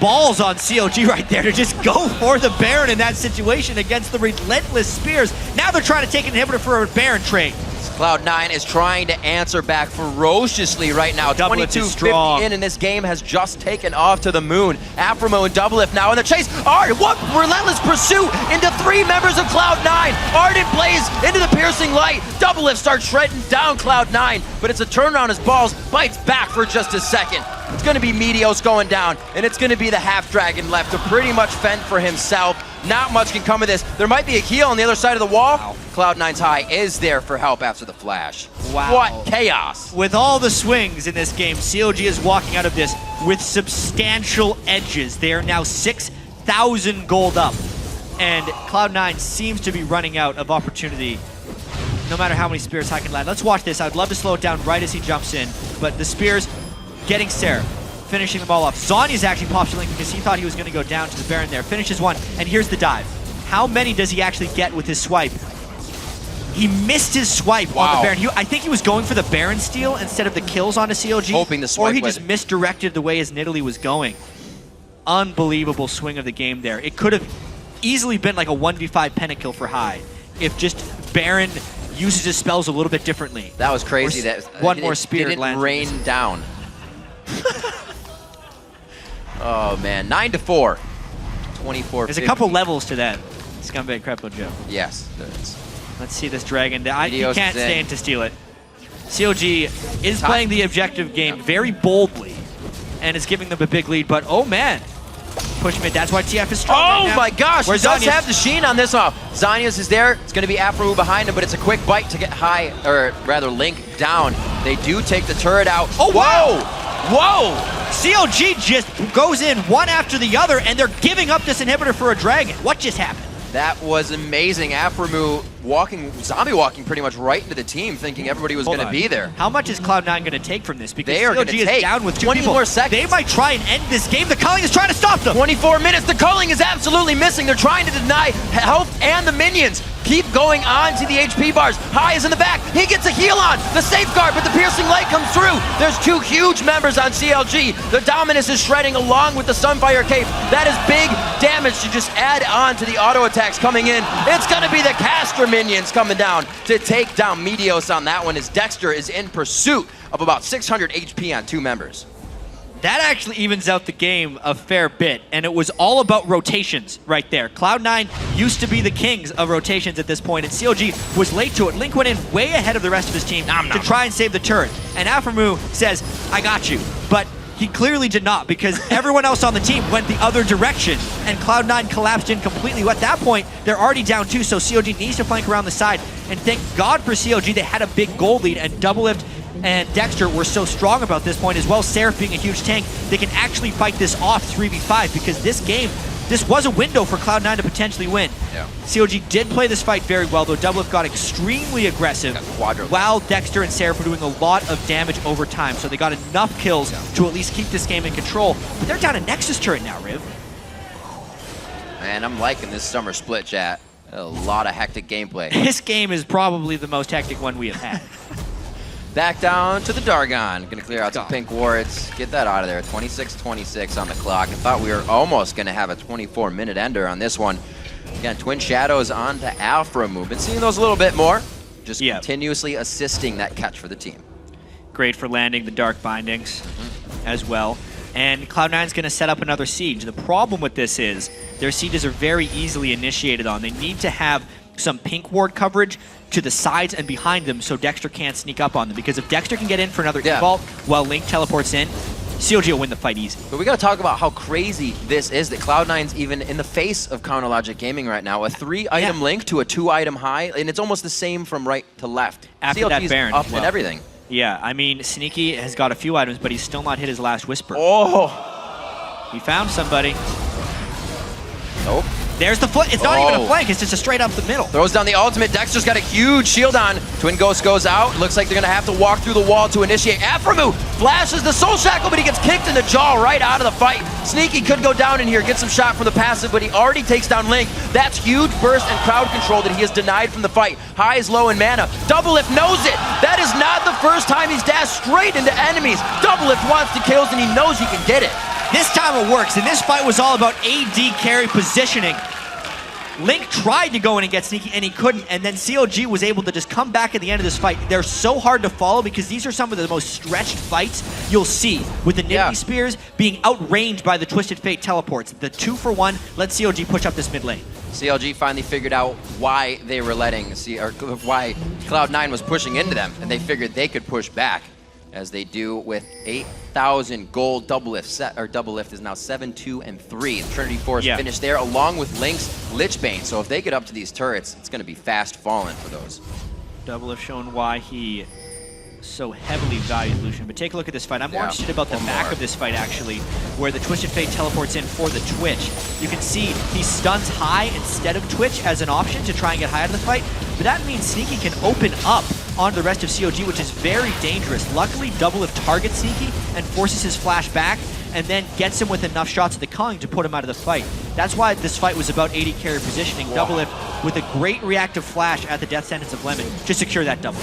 balls on CLG right there to just go for the Baron in that situation against the relentless spears. Now they're trying to take an inhibitor for a Baron trade. Cloud9 is trying to answer back ferociously right now. 22-50 in, and this game has just taken off to the moon. Aphromoo and Doublelift now in the chase. Art, what relentless pursuit into 3 members of Cloud9. Ardent Blaze into the piercing light. Doublelift starts shredding down Cloud9, but it's a turnaround as Balls bites back for just a second. It's going to be Meteos going down, and it's going to be the half-dragon left to pretty much fend for himself. Not much can come of this. There might be a heal on the other side of the wall. Wow. Cloud9's High is there for help after the flash. Wow. What chaos. With all the swings in this game, CLG is walking out of this with substantial edges. They are now 6,000 gold up, and Cloud9 seems to be running out of opportunity no matter how many spears High can land. Let's watch this. I'd love to slow it down right as he jumps in, but the spears getting Seraph, finishing the ball off. Zanya's actually posturing because he thought he was going to go down to the Baron there. Finishes one, and here's the dive. How many does he actually get with his swipe? He missed his swipe on the Baron. I think he was going for the Baron steal instead of the kills onto CLG. Hoping the swipe Or he was- just misdirected the way his Nidalee was going. Unbelievable swing of the game there. It could have easily been like a 1v5 pentakill for High if just Baron uses his spells a little bit differently. That was crazy. Or That one more spear didn't lands. rain down. Oh man, 9-4. 24. There's a couple levels to that Scumbag Crypto joke. Yes, there is. Let's see this dragon. He Meteos can't is in. stand to steal it. CLG is playing the objective game very boldly and is giving them a big lead, but oh man. Push mid, that's why TF is strong right Oh now. my gosh, Where's he does Zanius? have the Shin on this one. Zanius is there. It's going to be Aphromoo behind him, but it's a quick bite to get High, or rather Link down. They do take the turret out. Oh, whoa! Whoa! CLG just goes in one after the other, and they're giving up this inhibitor for a dragon. What just happened? That was amazing. Aphromoo zombie walking pretty much right into the team, thinking everybody was going to be there. How much is Cloud9 going to take from this? Because They are CLG gonna is take down with 2 20 people. more seconds. They might try and end this game. The Culling is trying to stop them. 24 minutes. The culling is absolutely missing. They're trying to deny health, and the minions keep going on to the HP bars. High is in the back. He gets a heal on. The safeguard, but the piercing light comes through. There's 2 huge members on CLG. The Dominus is shredding along with the Sunfire Cape. That is big damage to just add on to the auto attacks coming in. It's going to be the caster minions coming down to take down Meteos on that one, as Dexter is in pursuit of about 600 HP on 2 members. That actually evens out the game a fair bit, and it was all about rotations right there. Cloud9 used to be the kings of rotations at this point, and CLG was late to it. Link went in way ahead of the rest of his team to try and save the turret. And Aphromoo says, I got you. But he clearly did not, because everyone else on the team went the other direction, and Cloud9 collapsed in completely. At that point, they're already down 2, so CLG needs to flank around the side. And thank God for CLG, they had a big gold lead, and Doublelift and Dexter were so strong about this point, as well as Seraph being a huge tank. They can actually fight this off 3v5, because this game, this was a window for Cloud9 to potentially win. Yeah. CLG did play this fight very well, though Doublelift got extremely aggressive, while Dexter and Seraph were doing a lot of damage over time, so they got enough kills to at least keep this game in control. But they're down a Nexus turret now, Riv. Man, I'm liking this summer split, chat. A lot of hectic gameplay. This game is probably the most hectic one we have had. Back down to the Dargon. Gonna clear out some pink wards. Get that out of there. 26-26 on the clock. I thought we were almost gonna have a 24-minute ender on this one. Again, Twin Shadows on to Aphromoo. Been seeing those a little bit more. Just continuously assisting that catch for the team. Great for landing the Dark Bindings as well. And Cloud9's going to set up another siege. The problem with this is their sieges are very easily initiated on. They need to have some pink ward coverage to the sides and behind them so Dexter can't sneak up on them. Because if Dexter can get in for another E-Vault while Link teleports in, CLG will win the fight easy. But we got to talk about how crazy this is, that Cloud9's even in the face of Counter Logic Gaming right now. A 3-item Link to a 2-item High, and it's almost the same from right to left. After CLG's that Baron up as well. and everything. Yeah, I mean, Sneaky has got a few items, but he's still not hit his last Whisper. Oh! He found somebody. Nope. There's the flank. It's not even a flank. It's just a straight up the middle. Throws down the ultimate. Dexter's got a huge shield on. Twin Ghost goes out. Looks like they're going to have to walk through the wall to initiate. Aphromoo flashes the Soul Shackle, but he gets kicked in the jaw right out of the fight. Sneaky could go down in here, get some shot from the passive, but he already takes down Link. That's huge burst and crowd control that he has denied from the fight. High is low in mana. Doublelift knows it. That is not the first time he's dashed straight into enemies. Doublelift wants the kills, and he knows he can get it. This time it works, and this fight was all about AD carry positioning. Link tried to go in and get Sneaky, and he couldn't, and then CLG was able to just come back at the end of this fight. They're so hard to follow because these are some of the most stretched fights you'll see, with the Nidalee Spears being outranged by the Twisted Fate teleports. The 2-for-1 let CLG push up this mid lane. CLG finally figured out why they were letting, why Cloud9 was pushing into them, and they figured they could push back, as they do with 8,000 gold. Doublelift is now 7-2-3. The Trinity Force finished there, along with Link's Lichbane. So if they get up to these turrets, it's going to be fast falling for those. Doublelift showing why he so heavily values Lucian. But take a look at this fight. I'm more interested about the back of this fight, actually, where the Twisted Fate teleports in for the Twitch. You can see he stuns High instead of Twitch as an option to try and get High out of the fight. But that means Sneaky can open up onto the rest of CLG, which is very dangerous. Luckily, Doublelift targets Sneaky and forces his flash back, and then gets him with enough shots of the Kong to put him out of the fight. That's why this fight was about 80 carry positioning. Doublelift with a great reactive flash at the death sentence of Lemon to secure that double.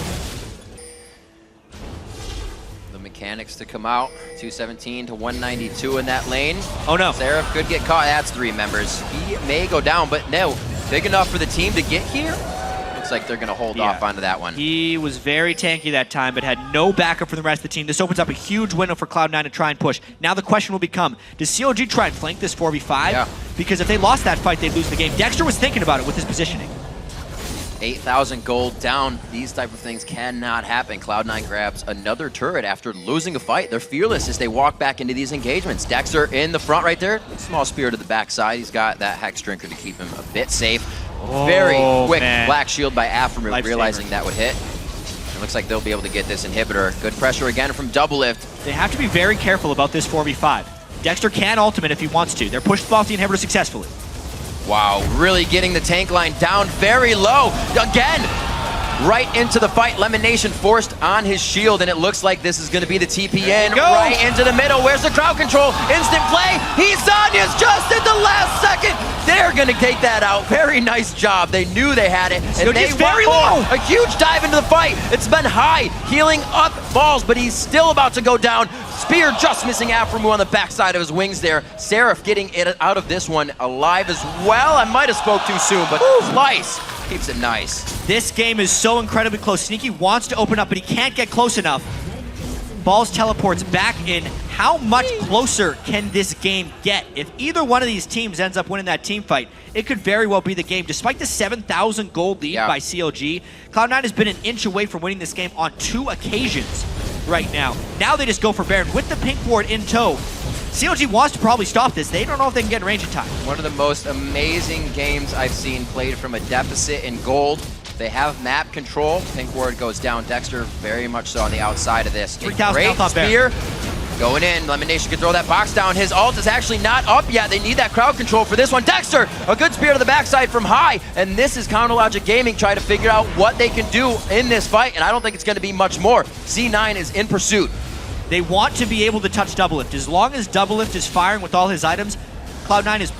The mechanics to come out, 217 to 192 in that lane. Oh no. Seraph could get caught. That's 3 members. He may go down, but no, big enough for the team to get here. Looks like they're going to hold off onto that one. He was very tanky that time, but had no backup from the rest of the team. This opens up a huge window for Cloud9 to try and push. Now the question will become, does CLG try and flank this 4v5? Yeah. Because if they lost that fight, they'd lose the game. Dexter was thinking about it with his positioning. 8,000 gold down. These type of things cannot happen. Cloud9 grabs another turret after losing a fight. They're fearless as they walk back into these engagements. Dexter in the front right there. Small spear to the backside. He's got that Hex Drinker to keep him a bit safe. Very quick black shield by Aphromoo, realizing that would hit. It looks like they'll be able to get this inhibitor. Good pressure again from Doublelift. They have to be very careful about this 4v5. Dexter can ultimate if he wants to. They're pushed off the inhibitor successfully. Wow, really getting the tank line down very low. Again, right into the fight. LemonNation forced on his shield, and it looks like this is going to be the TPN right into the middle. Where's the crowd control? Instant play. He's Zanya's just at the last second. They're going to take that out. Very nice job. They knew they had it. And they very want more. low. A huge dive into the fight. It's been high, healing up balls, but he's still about to go down. Spear just missing Aphromoo on the backside of his wings there. Seraph getting it out of this one alive as well. I might have spoke too soon, but Slice keeps it nice. This game is so incredibly close. Sneaky wants to open up, but he can't get close enough. Balls teleports back in. How much closer can this game get? If either one of these teams ends up winning that team fight, it could very well be the game. Despite the 7,000 gold lead by CLG, Cloud9 has been an inch away from winning this game on 2 occasions right now. Now they just go for Baron with the pink ward in tow. CLG wants to probably stop this. They don't know if they can get in range in time. One of the most amazing games I've seen played from a deficit in gold. They have map control. Pink ward goes down. Dexter very much so on the outside of this. 3,000 Great health on spear. Going in. LemonNation can throw that box down. His ult is actually not up yet. They need that crowd control for this one. Dexter, a good spear to the backside from high. And this is Counter Logic Gaming trying to figure out what they can do in this fight. And I don't think it's going to be much more. Z9 is in pursuit. They want to be able to touch Doublelift. As long as Doublelift is firing with all his items, Cloud9 is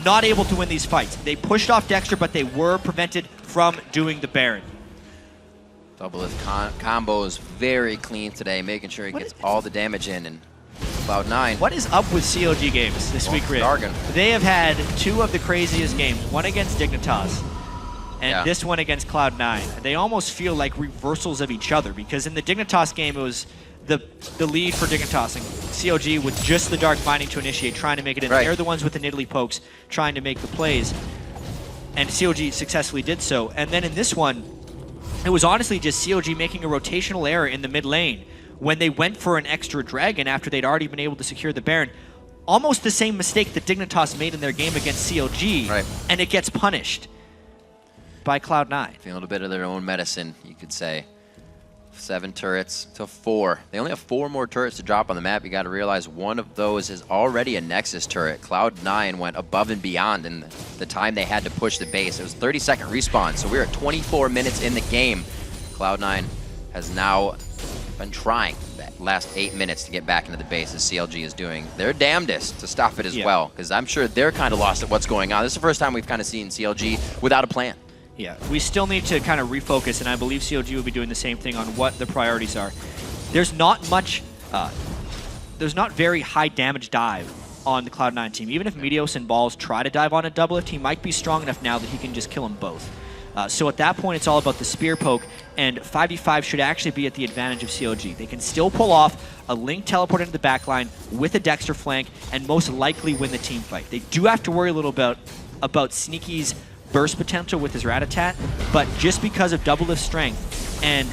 not able to win these fights. They pushed off Dexter, but they were prevented from doing the Baron. Doublelift combos very clean today, making sure he gets all the damage in. And Cloud9. What is up with CLG games this week, Rick? Jargon. They have had 2 of the craziest games, one against Dignitas, and this one against Cloud9. They almost feel like reversals of each other, because in the Dignitas game, it was the lead for Dignitas, and CLG with just the Dark Binding to initiate, trying to make it in. They're the ones with the Nidalee pokes, trying to make the plays, and CLG successfully did so. And then in this one, it was honestly just CLG making a rotational error in the mid lane when they went for an extra dragon after they'd already been able to secure the Baron. Almost the same mistake that Dignitas made in their game against CLG, and it gets punished by Cloud9. Feeling a bit of their own medicine, you could say. 7 turrets to 4. They only have 4 more turrets to drop on the map. You got to realize one of those is already a Nexus turret. Cloud9 went above and beyond in the time they had to push the base. It was 30-second respawn, so we're at 24 minutes in the game. Cloud9 has now been trying that last 8 minutes to get back into the base, as CLG is doing their damnedest to stop it as well, because I'm sure they're kind of lost at what's going on. This is the first time we've kind of seen CLG without a plan. Yeah, we still need to kind of refocus, and I believe CLG will be doing the same thing on what the priorities are. There's not much, there's not very high damage dive on the Cloud9 team. Even if Meteos and Balls try to dive on a Doublelift, he might be strong enough now that he can just kill them both. So at that point, it's all about the spear poke, and 5v5 should actually be at the advantage of CLG. They can still pull off a Link teleport into the backline with a Dexter flank, and most likely win the team fight. They do have to worry a little bit about Sneaky's burst potential with his Rat-a-tat, but just because of Doublelift's strength and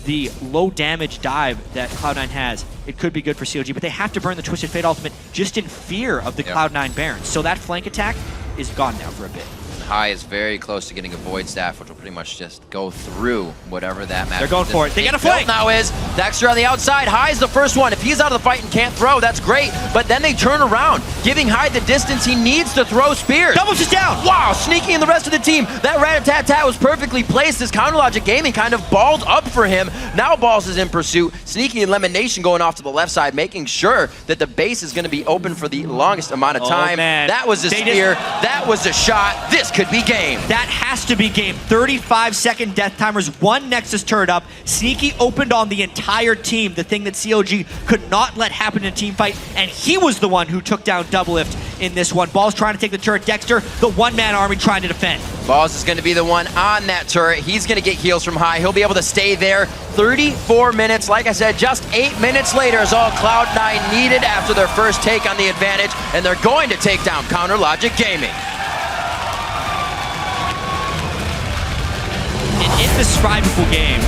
the low damage dive that Cloud9 has, it could be good for CLG, but they have to burn the Twisted Fate ultimate just in fear of the Cloud9 Baron. So that flank attack is gone now for a bit. High is very close to getting a Void Staff, which will pretty much just go through whatever that match. They're going for it. They got a flank. Now is Dexter on the outside. High's the first one. If he's out of the fight and can't throw, that's great. But then they turn around, giving High the distance he needs to throw spears. Doubles is down. Wow, sneaking in the rest of the team. That rat-a-tat-tat was perfectly placed as Counterlogic Gaming kind of balled up for him. Now Balls is in pursuit. Sneaky and LemonNation going off to the left side, making sure that the base is going to be open for the longest amount of time. Man. That was a spear. That was a shot. This could be game. That has to be game. 35-second death timers, one Nexus turret up. Sneaky opened on the entire team, the thing that CLG could not let happen in a team fight, and he was the one who took down Doublelift in this one. Balls trying to take the turret. Dexter, the one-man army trying to defend. Balls is going to be the one on that turret. He's going to get heals from High. He'll be able to stay there. 34 minutes. Like I said, just 8 minutes later is all Cloud9 needed after their first take on the advantage, and they're going to take down Counterlogic Gaming. An indescribable game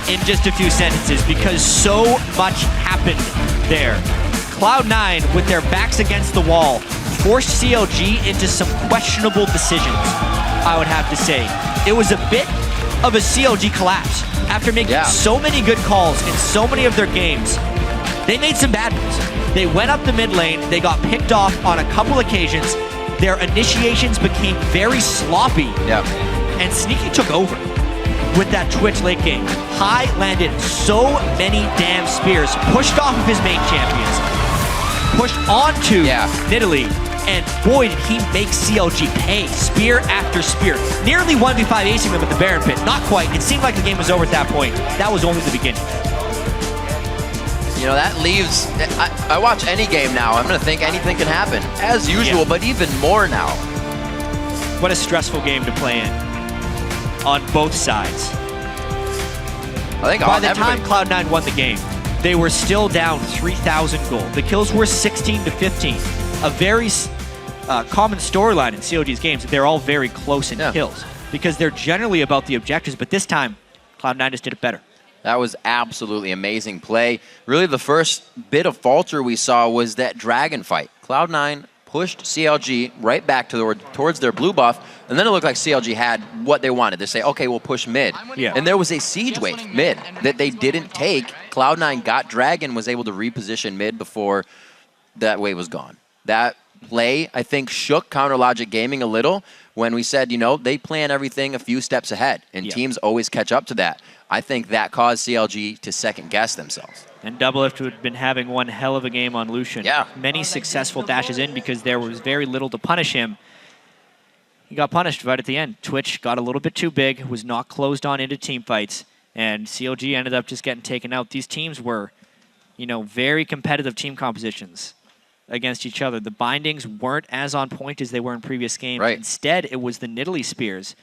in just a few sentences because so much happened there. Cloud9, with their backs against the wall, forced CLG into some questionable decisions, I would have to say. It was a bit of a CLG collapse. After making so many good calls in so many of their games, they made some bad ones. They went up the mid lane, they got picked off on a couple occasions, their initiations became very sloppy, and Sneaky took over with that Twitch late game. High landed so many damn spears, pushed off of his main champions, pushed onto Nidalee, and boy did he make CLG pay, spear after spear. Nearly 1v5 acing them at the Baron pit, not quite. It seemed like the game was over at that point. That was only the beginning. You know, that leaves, I watch any game now, I'm going to think anything can happen, as usual, but even more now. What a stressful game to play in on both sides. I think by the time Cloud9 won the game, they were still down 3,000 gold. The kills were 16 to 15. A very common storyline in CLG's games. They're all very close in kills because they're generally about the objectives, but this time, Cloud9 just did it better. That was absolutely amazing play. Really, the first bit of falter we saw was that dragon fight. Cloud9 pushed CLG right back towards their blue buff, and then it looked like CLG had what they wanted. They say, okay, we'll push mid. And there was a siege wave mid that they didn't take. Cloud9 got dragon, was able to reposition mid before that wave was gone. That play, I think, shook Counterlogic Gaming a little when we said, you know, they plan everything a few steps ahead, and teams always catch up to that. I think that caused CLG to second-guess themselves. And Doublelift had been having one hell of a game on Lucian. Many successful dashes in because there was very little to punish him. He got punished right at the end. Twitch got a little bit too big, was not closed on into team fights, and CLG ended up just getting taken out. These teams were, you know, very competitive team compositions against each other. The bindings weren't as on point as they were in previous games. Instead, it was the Nidalee spears.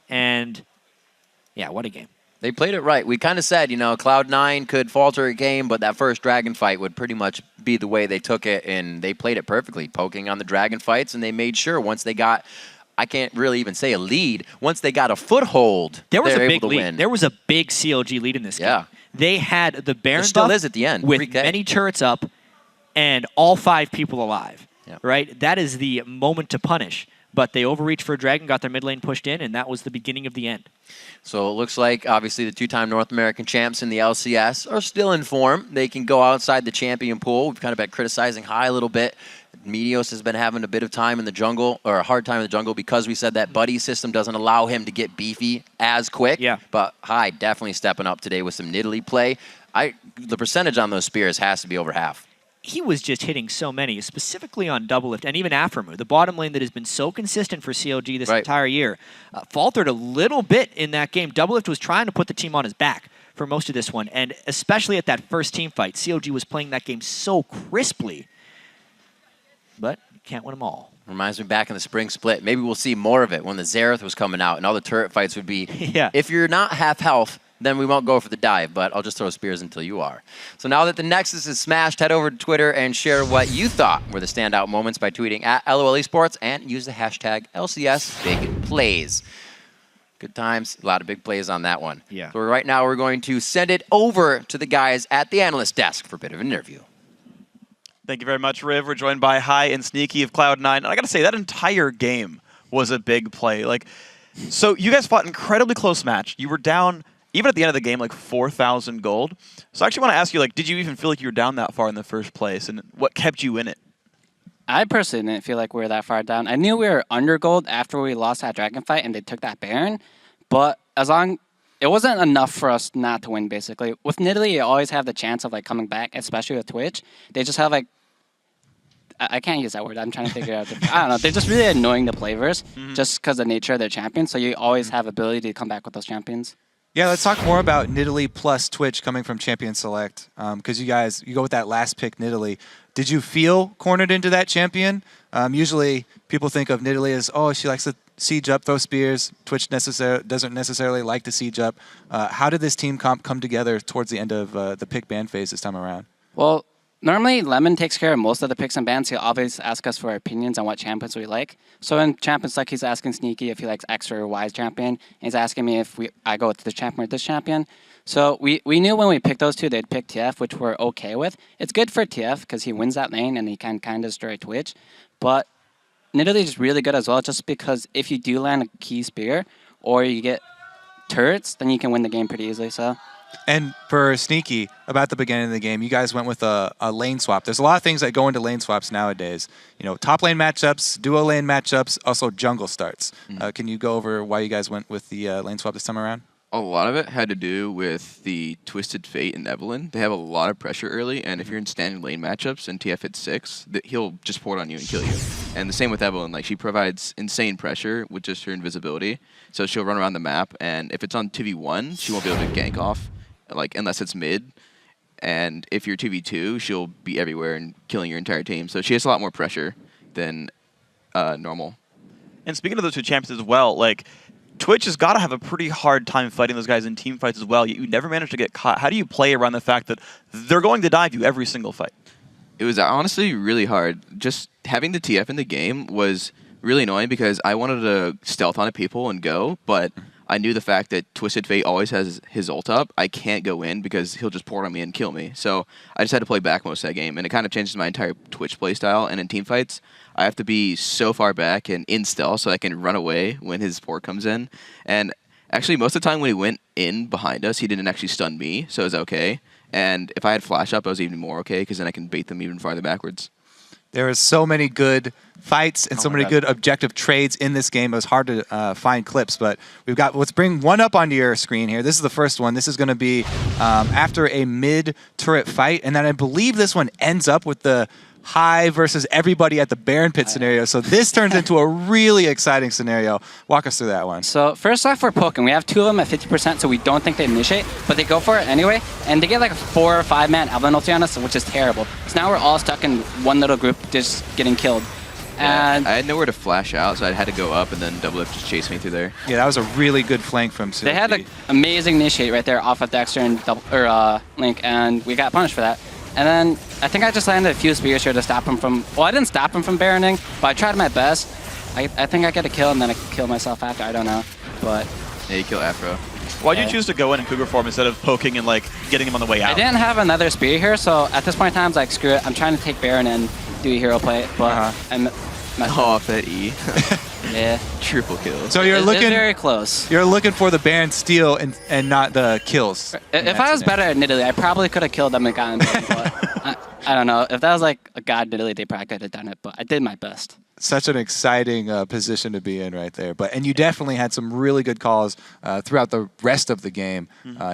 And, yeah, what a game. They played it right. We kind of said, you know, Cloud9 could falter a game, but that first dragon fight would pretty much be the way they took it, and they played it perfectly, poking on the dragon fights, and they made sure once they got, I can't really even say a lead, once they got a foothold, there was a big lead. Win. There was a big CLG lead in this game. They had the Baron still buff is at the end, with many turrets up and all 5 people alive, right? That is the moment to punish. But they overreached for a dragon, got their mid lane pushed in, and that was the beginning of the end. So it looks like, obviously, the two-time North American champs in the LCS are still in form. They can go outside the champion pool. We've kind of been criticizing High a little bit. Meteos has been having a bit of time in the jungle, or a hard time in the jungle, because we said that buddy system doesn't allow him to get beefy as quick. But High definitely stepping up today with some Nidalee play. The percentage on those spears has to be over half. He was just hitting so many, specifically on Doublelift and even Aphromoo, the bottom lane that has been so consistent for CLG this entire year. Faltered a little bit in that game. Doublelift was trying to put the team on his back for most of this one, and especially at that first team fight, CLG was playing that game so crisply, but you can't win them all. Reminds me back in the spring split. Maybe we'll see more of it when the Seraph was coming out and all the turret fights would be, if you're not half health, then we won't go for the dive, but I'll just throw spears until you are. So now that the Nexus is smashed, head over to Twitter and share what you thought were the standout moments by tweeting at LOL Esports and use the hashtag LCS Big Plays. Good times, a lot of big plays on that one. So right now we're going to send it over to the guys at the analyst desk for a bit of an interview. Thank you very much, Riv. We're joined by High and Sneaky of Cloud9. And I got to say, that entire game was a big play. Like, so you guys fought an incredibly close match. You were down, even at the end of the game, like 4,000 gold. So I actually want to ask you, like, did you even feel like you were down that far in the first place? And what kept you in it? I personally didn't feel like we were that far down. I knew we were under gold after we lost that dragon fight and they took that Baron, but it wasn't enough for us not to win, basically. With Nidalee, you always have the chance of like coming back, especially with Twitch. They just have like, I can't use that word. I'm trying to figure out. I don't know. They're just really annoying to play verse just because of the nature of their champions. So you always have ability to come back with those champions. Yeah, let's talk more about Nidalee plus Twitch coming from Champion Select. Because you go with that last pick, Nidalee. Did you feel cornered into that champion? Usually people think of Nidalee as, oh, she likes to siege up, throw spears. Twitch doesn't necessarily like to siege up. How did this team come together towards the end of the pick ban phase this time around? Well, normally Lemon takes care of most of the picks and bans. He'll always ask us for our opinions on what champions we like. So in champions like he's asking Sneaky if he likes X or Y champion. He's asking me if I go with this champion or this champion. So we knew when we picked those two, they'd pick TF, which we're okay with. It's good for TF because he wins that lane and he can kind of destroy Twitch. But Nidalee is really good as well, just because if you do land a key spear or you get turrets, then you can win the game pretty easily. So. And for Sneaky, about the beginning of the game, you guys went with a lane swap. There's a lot of things that go into lane swaps nowadays. You know, top lane matchups, duo lane matchups, also jungle starts. Can you go over why you guys went with the lane swap this time around? A lot of it had to do with the Twisted Fate and Evelynn. They have a lot of pressure early, and if you're in standard lane matchups and TF hits 6, he'll just port on you and kill you. And the same with Evelynn. Like, she provides insane pressure with just her invisibility. So she'll run around the map, and if it's on 2v1, she won't be able to gank off, like, unless it's mid. And if you're 2v2, she'll be everywhere and killing your entire team. So she has a lot more pressure than normal. And speaking of those two champions as well, like, Twitch has got to have a pretty hard time fighting those guys in team fights as well, yet you never manage to get caught. How do you play around the fact that they're going to dive you every single fight? It was honestly really hard. Just having the TF in the game was really annoying because I wanted to stealth on people and go, but I knew the fact that Twisted Fate always has his ult up. I can't go in because he'll just port on me and kill me. So I just had to play back most of that game, and it kind of changes my entire Twitch playstyle. And in team fights, I have to be so far back and in stealth so I can run away when his port comes in. And actually, most of the time when he went in behind us, he didn't actually stun me, so it was okay. And if I had flash up, I was even more okay because then I can bait them even farther backwards. There are so many good fights and so many good objective trades in this game. It was hard to find clips, but we've got, let's bring one up onto your screen here. This is the first one. This is going to be after a mid-turret fight, and then I believe this one ends up with the high versus everybody at the Baron Pit scenario. So this turns into a really exciting scenario. Walk us through that one. So first off, we're poking. We have two of them at 50%, so we don't think they initiate, but they go for it anyway, and they get like a 4 or 5 man Evelynn ulti on us, which is terrible. So now we're all stuck in one little group just getting killed. And I had nowhere to flash out, so I had to go up, and then Doublelift just chased me through there. Yeah, that was a really good flank from CLG. They had an amazing initiate right there off of Dexter and Link, and we got punished for that. And then I think I just landed a few spears here to stop him from... Well, I didn't stop him from Baroning, but I tried my best. I think I get a kill, and then I killed myself after. I don't know, but... Yeah, you kill Aphro. Why'd you choose to go in Cougar form instead of poking and, like, getting him on the way out? I didn't have another spear here, so at this point in time, I was like, screw it. I'm trying to take Baron and do a hero play, but I'm... Off that E. Yeah. Triple kill. So you're looking very close. You're looking for the Baron steal and not the kills. If I was better at Nidalee, I probably could have killed them and gotten them. But I don't know. If that was like a god Nidalee, they probably could have done it. But I did my best. Such an exciting position to be in right there. And you definitely had some really good calls throughout the rest of the game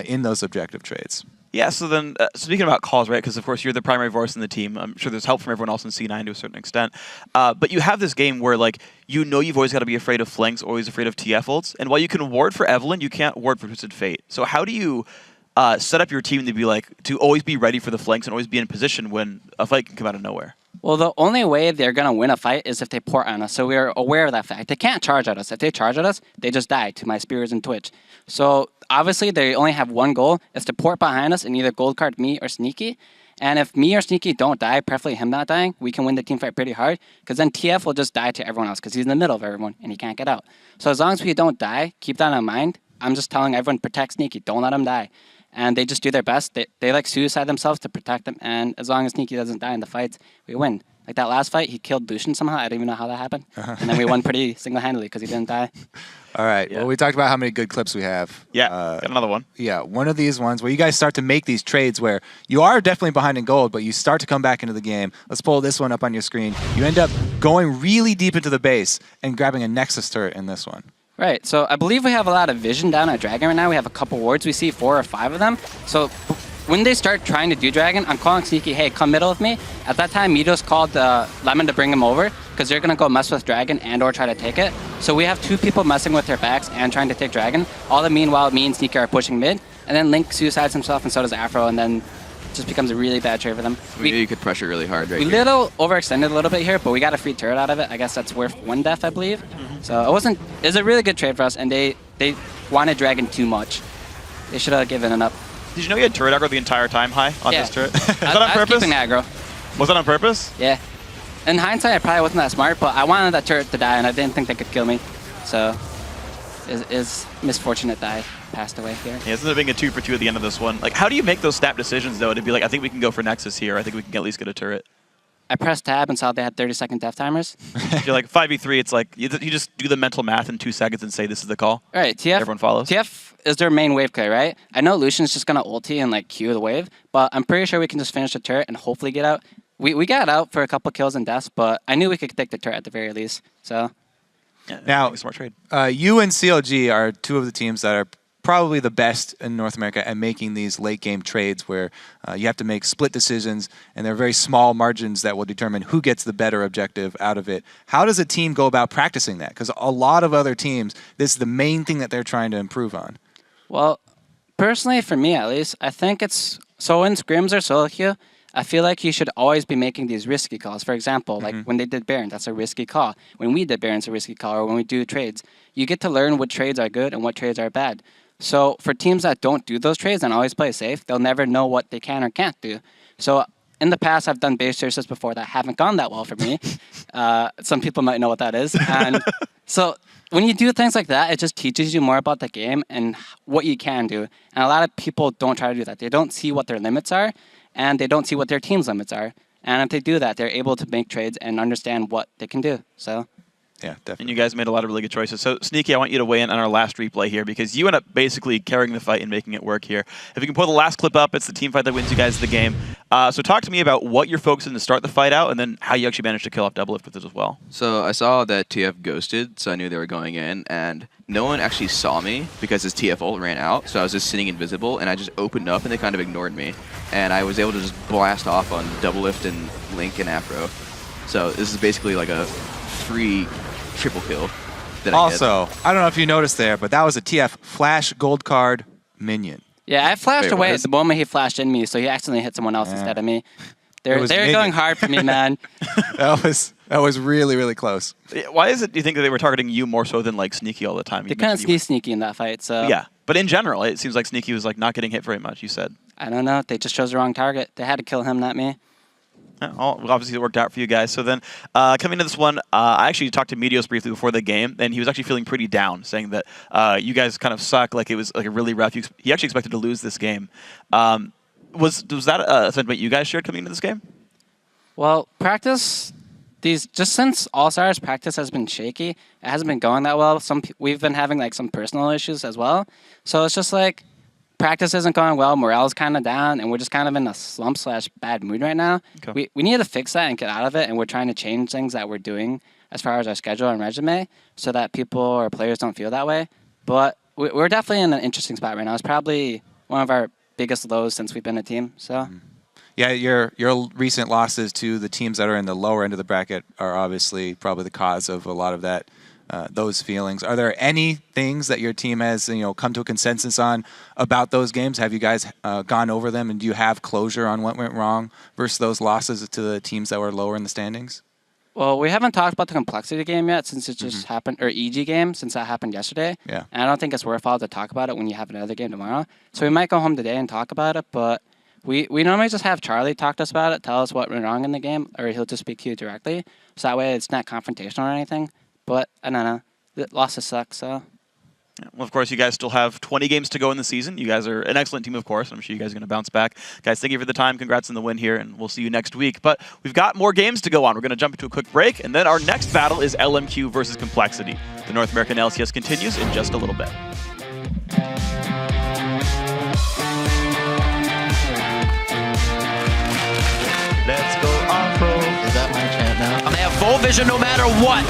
in those objective trades. Yeah, so then, speaking about calls, right, because of course you're the primary voice in the team. I'm sure there's help from everyone else in C9 to a certain extent. But you have this game where, like, you know you've always got to be afraid of flanks, always afraid of TF ults. And while you can ward for Evelynn, you can't ward for Twisted Fate. So how do you set up your team to be, like, to always be ready for the flanks and always be in position when a fight can come out of nowhere? Well, the only way they're going to win a fight is if they port on us, so we're aware of that fact. They can't charge at us. If they charge at us, they just die to my spears and Twitch. So obviously, they only have one goal, is to port behind us and either gold card me or Sneaky. And if me or Sneaky don't die, preferably him not dying, we can win the team fight pretty hard, because then TF will just die to everyone else, because he's in the middle of everyone, and he can't get out. So as long as we don't die, keep that in mind. I'm just telling everyone, protect Sneaky, don't let him die. and they just do their best. They like suicide themselves to protect them, and as long as Sneaky doesn't die in the fights, we win. Like that last fight, he killed Lucian somehow. I don't even know how that happened. And then we won pretty single-handedly because he didn't die. All right. Yeah. Well, we talked about how many good clips we have. Yeah, got another one. Yeah, one of these ones where you guys start to make these trades where you are definitely behind in gold, but you start to come back into the game. Let's pull this one up on your screen. You end up going really deep into the base and grabbing a Nexus turret in this one. Right, so I believe we have a lot of vision down at Dragon right now. We have a couple wards. We see 4 or 5 of them. So when they start trying to do Dragon, I'm calling Sneaky, hey, come middle with me. At that time, Meteos called Lemon to bring him over because they're going to go mess with Dragon and or try to take it. So we have 2 people messing with their backs and trying to take Dragon. All the meanwhile, me and Sneaky are pushing mid. And then Link suicides himself and so does Aphro, and then it just becomes a really bad trade for them. We knew you could pressure really hard right We here. little overextended a little bit here, but we got a free turret out of it. I guess that's worth 1 death, I believe. So it was a really good trade for us, and they wanted Dragon too much. They should have given it up. Did you know you had turret aggro the entire time, High, on Yeah. this turret? Was that I on was purpose? keeping aggro. Was that on purpose? Yeah. In hindsight, I probably wasn't that smart, but I wanted that turret to die, and I didn't think they could kill me. So, is misfortunate that I passed away here. Yeah, it's ended up being a 2 for 2 at the end of this one. Like, how do you make those snap decisions, though, to be like, I think we can go for Nexus here. I think we can at least get a turret. I pressed tab and saw they had 30-second death timers. You're like, 5v3, it's like, you just do the mental math in 2 seconds and say, this is the call. All right, TF. Everyone follows. TF is their main wave play, right? I know Lucian's just going to ulti and like Q the wave, but I'm pretty sure we can just finish the turret and hopefully get out. We got out for a couple kills and deaths, but I knew we could take the turret at the very least. So Yeah, Now, a smart trade. You and CLG are 2 of the teams that are probably the best in North America at making these late game trades where you have to make split decisions and there are very small margins that will determine who gets the better objective out of it. How does a team go about practicing that? Because a lot of other teams, this is the main thing that they're trying to improve on. Well, personally, for me at least, I think it's so in scrims or solo queue, I feel like you should always be making these risky calls. For example, like when they did Baron, that's a risky call. When we did Baron, it's a risky call. Or when we do trades, you get to learn what trades are good and what trades are bad. So for teams that don't do those trades and always play safe, they'll never know what they can or can't do. So in the past, I've done base chases before that haven't gone that well for me. Some people might know what that is. And so when you do things like that, it just teaches you more about the game and what you can do. And a lot of people don't try to do that. They don't see what their limits are, and they don't see what their team's limits are. And if they do that, they're able to make trades and understand what they can do. So Yeah, definitely. And you guys made a lot of really good choices. So, Sneaky, I want you to weigh in on our last replay here because you end up basically carrying the fight and making it work here. If you can pull the last clip up, it's the team fight that wins you guys the game. So talk to me about what you're focusing to start the fight out and then how you actually managed to kill off Doublelift with it as well. So I saw that TF ghosted, so I knew they were going in, and no one actually saw me because his TF ult ran out, so I was just sitting invisible, and I just opened up, and they kind of ignored me. And I was able to just blast off on Doublelift and Link and Aphro. So this is basically like a free triple kill. That Also, I don't know if you noticed there, but that was a TF flash gold card minion. yeah, I flashed Wait, away what at is- the moment he flashed in me, so he accidentally hit someone else instead of me. They're was going minion. hard for me, man. That was really, really close. Why is it, do you think, that they were targeting you more so than like Sneaky all the time? They You couldn't mentioned you sneaky in that fight, so were- Yeah, but in general, it seems like Sneaky was like not getting hit very much, you said. I don't know. They just chose the wrong target. They had to kill him, not me. Well, obviously, it worked out for you guys. So then, coming into this one, I actually talked to Meteos briefly before the game, and he was actually feeling pretty down, saying that you guys kind of suck. Like it was like a really rough. He actually expected to lose this game. Was that a sentiment you guys shared coming into this game? Well, practice, just since All-Stars, practice has been shaky. It hasn't been going that well. We've been having like some personal issues as well. So it's just like practice isn't going well. Morale's kind of down, and we're just kind of in a slump/bad mood right now. Okay. We need to fix that and get out of it, and we're trying to change things that we're doing as far as our schedule and resume so that people or players don't feel that way. But we're definitely in an interesting spot right now. It's probably one of our biggest lows since we've been a team. So. Yeah, your recent losses to the teams that are in the lower end of the bracket are obviously probably the cause of a lot of that, those feelings. Are there any things that your team has come to a consensus on about those games? Have you guys gone over them, and do you have closure on what went wrong versus those losses to the teams that were lower in the standings? Well, we haven't talked about the complexity game yet since it just happened, or EG game since that happened yesterday. Yeah. And I don't think it's worthwhile to talk about it when you have another game tomorrow. So we might go home today and talk about it, but we normally just have Charlie talk to us about it, tell us what went wrong in the game, or he'll just speak to you directly. So that way it's not confrontational or anything. But I don't know. The losses suck, so. Well, of course, you guys still have 20 games to go in the season. You guys are an excellent team, of course. I'm sure you guys are going to bounce back. Guys, thank you for the time. Congrats on the win here, and we'll see you next week. But we've got more games to go on. We're going to jump into a quick break, and then our next battle is LMQ versus Complexity. The North American LCS continues in just a little bit. Let's go off-road. Is that my chant now? And they have full vision no matter what.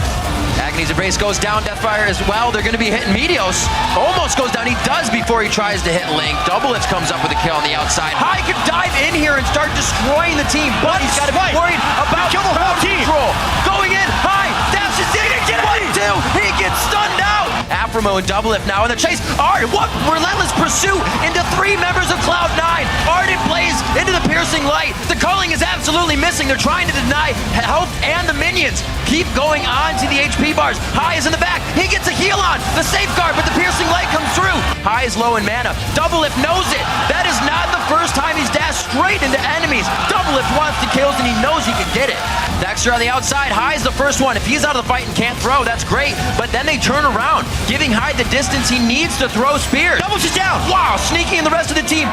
Agnes Embrace goes down, Deathfire as well. They're going to be hitting Meteos. Almost goes down. He does before he tries to hit Link. Doublelift comes up with a kill on the outside. High could dive in here and start destroying the team, but he's got to be worried about kill the whole team. control. Going in, High dashes in. Get 1-2. He gets stunned out. Aphromoo and Doublelift now in the chase. Art, what relentless pursuit into 3 members of Cloud9. Ardent plays into the piercing light. The culling is absolutely missing. They're trying to deny health and the minions. Keep going on to the HP bars. High is in the back. He gets a heal on the safeguard, but the piercing light comes through. High is low in mana. Doublelift knows it. That is not the first time he's dashed straight into enemies. Doublelift wants the kills and he knows he can get it. Dexter on the outside. High is the first one. If he's out of the fight and can't throw, that's great. But then they turn around, giving High the distance he needs to throw spears. Double is down. Wow, sneaking in the rest of the team.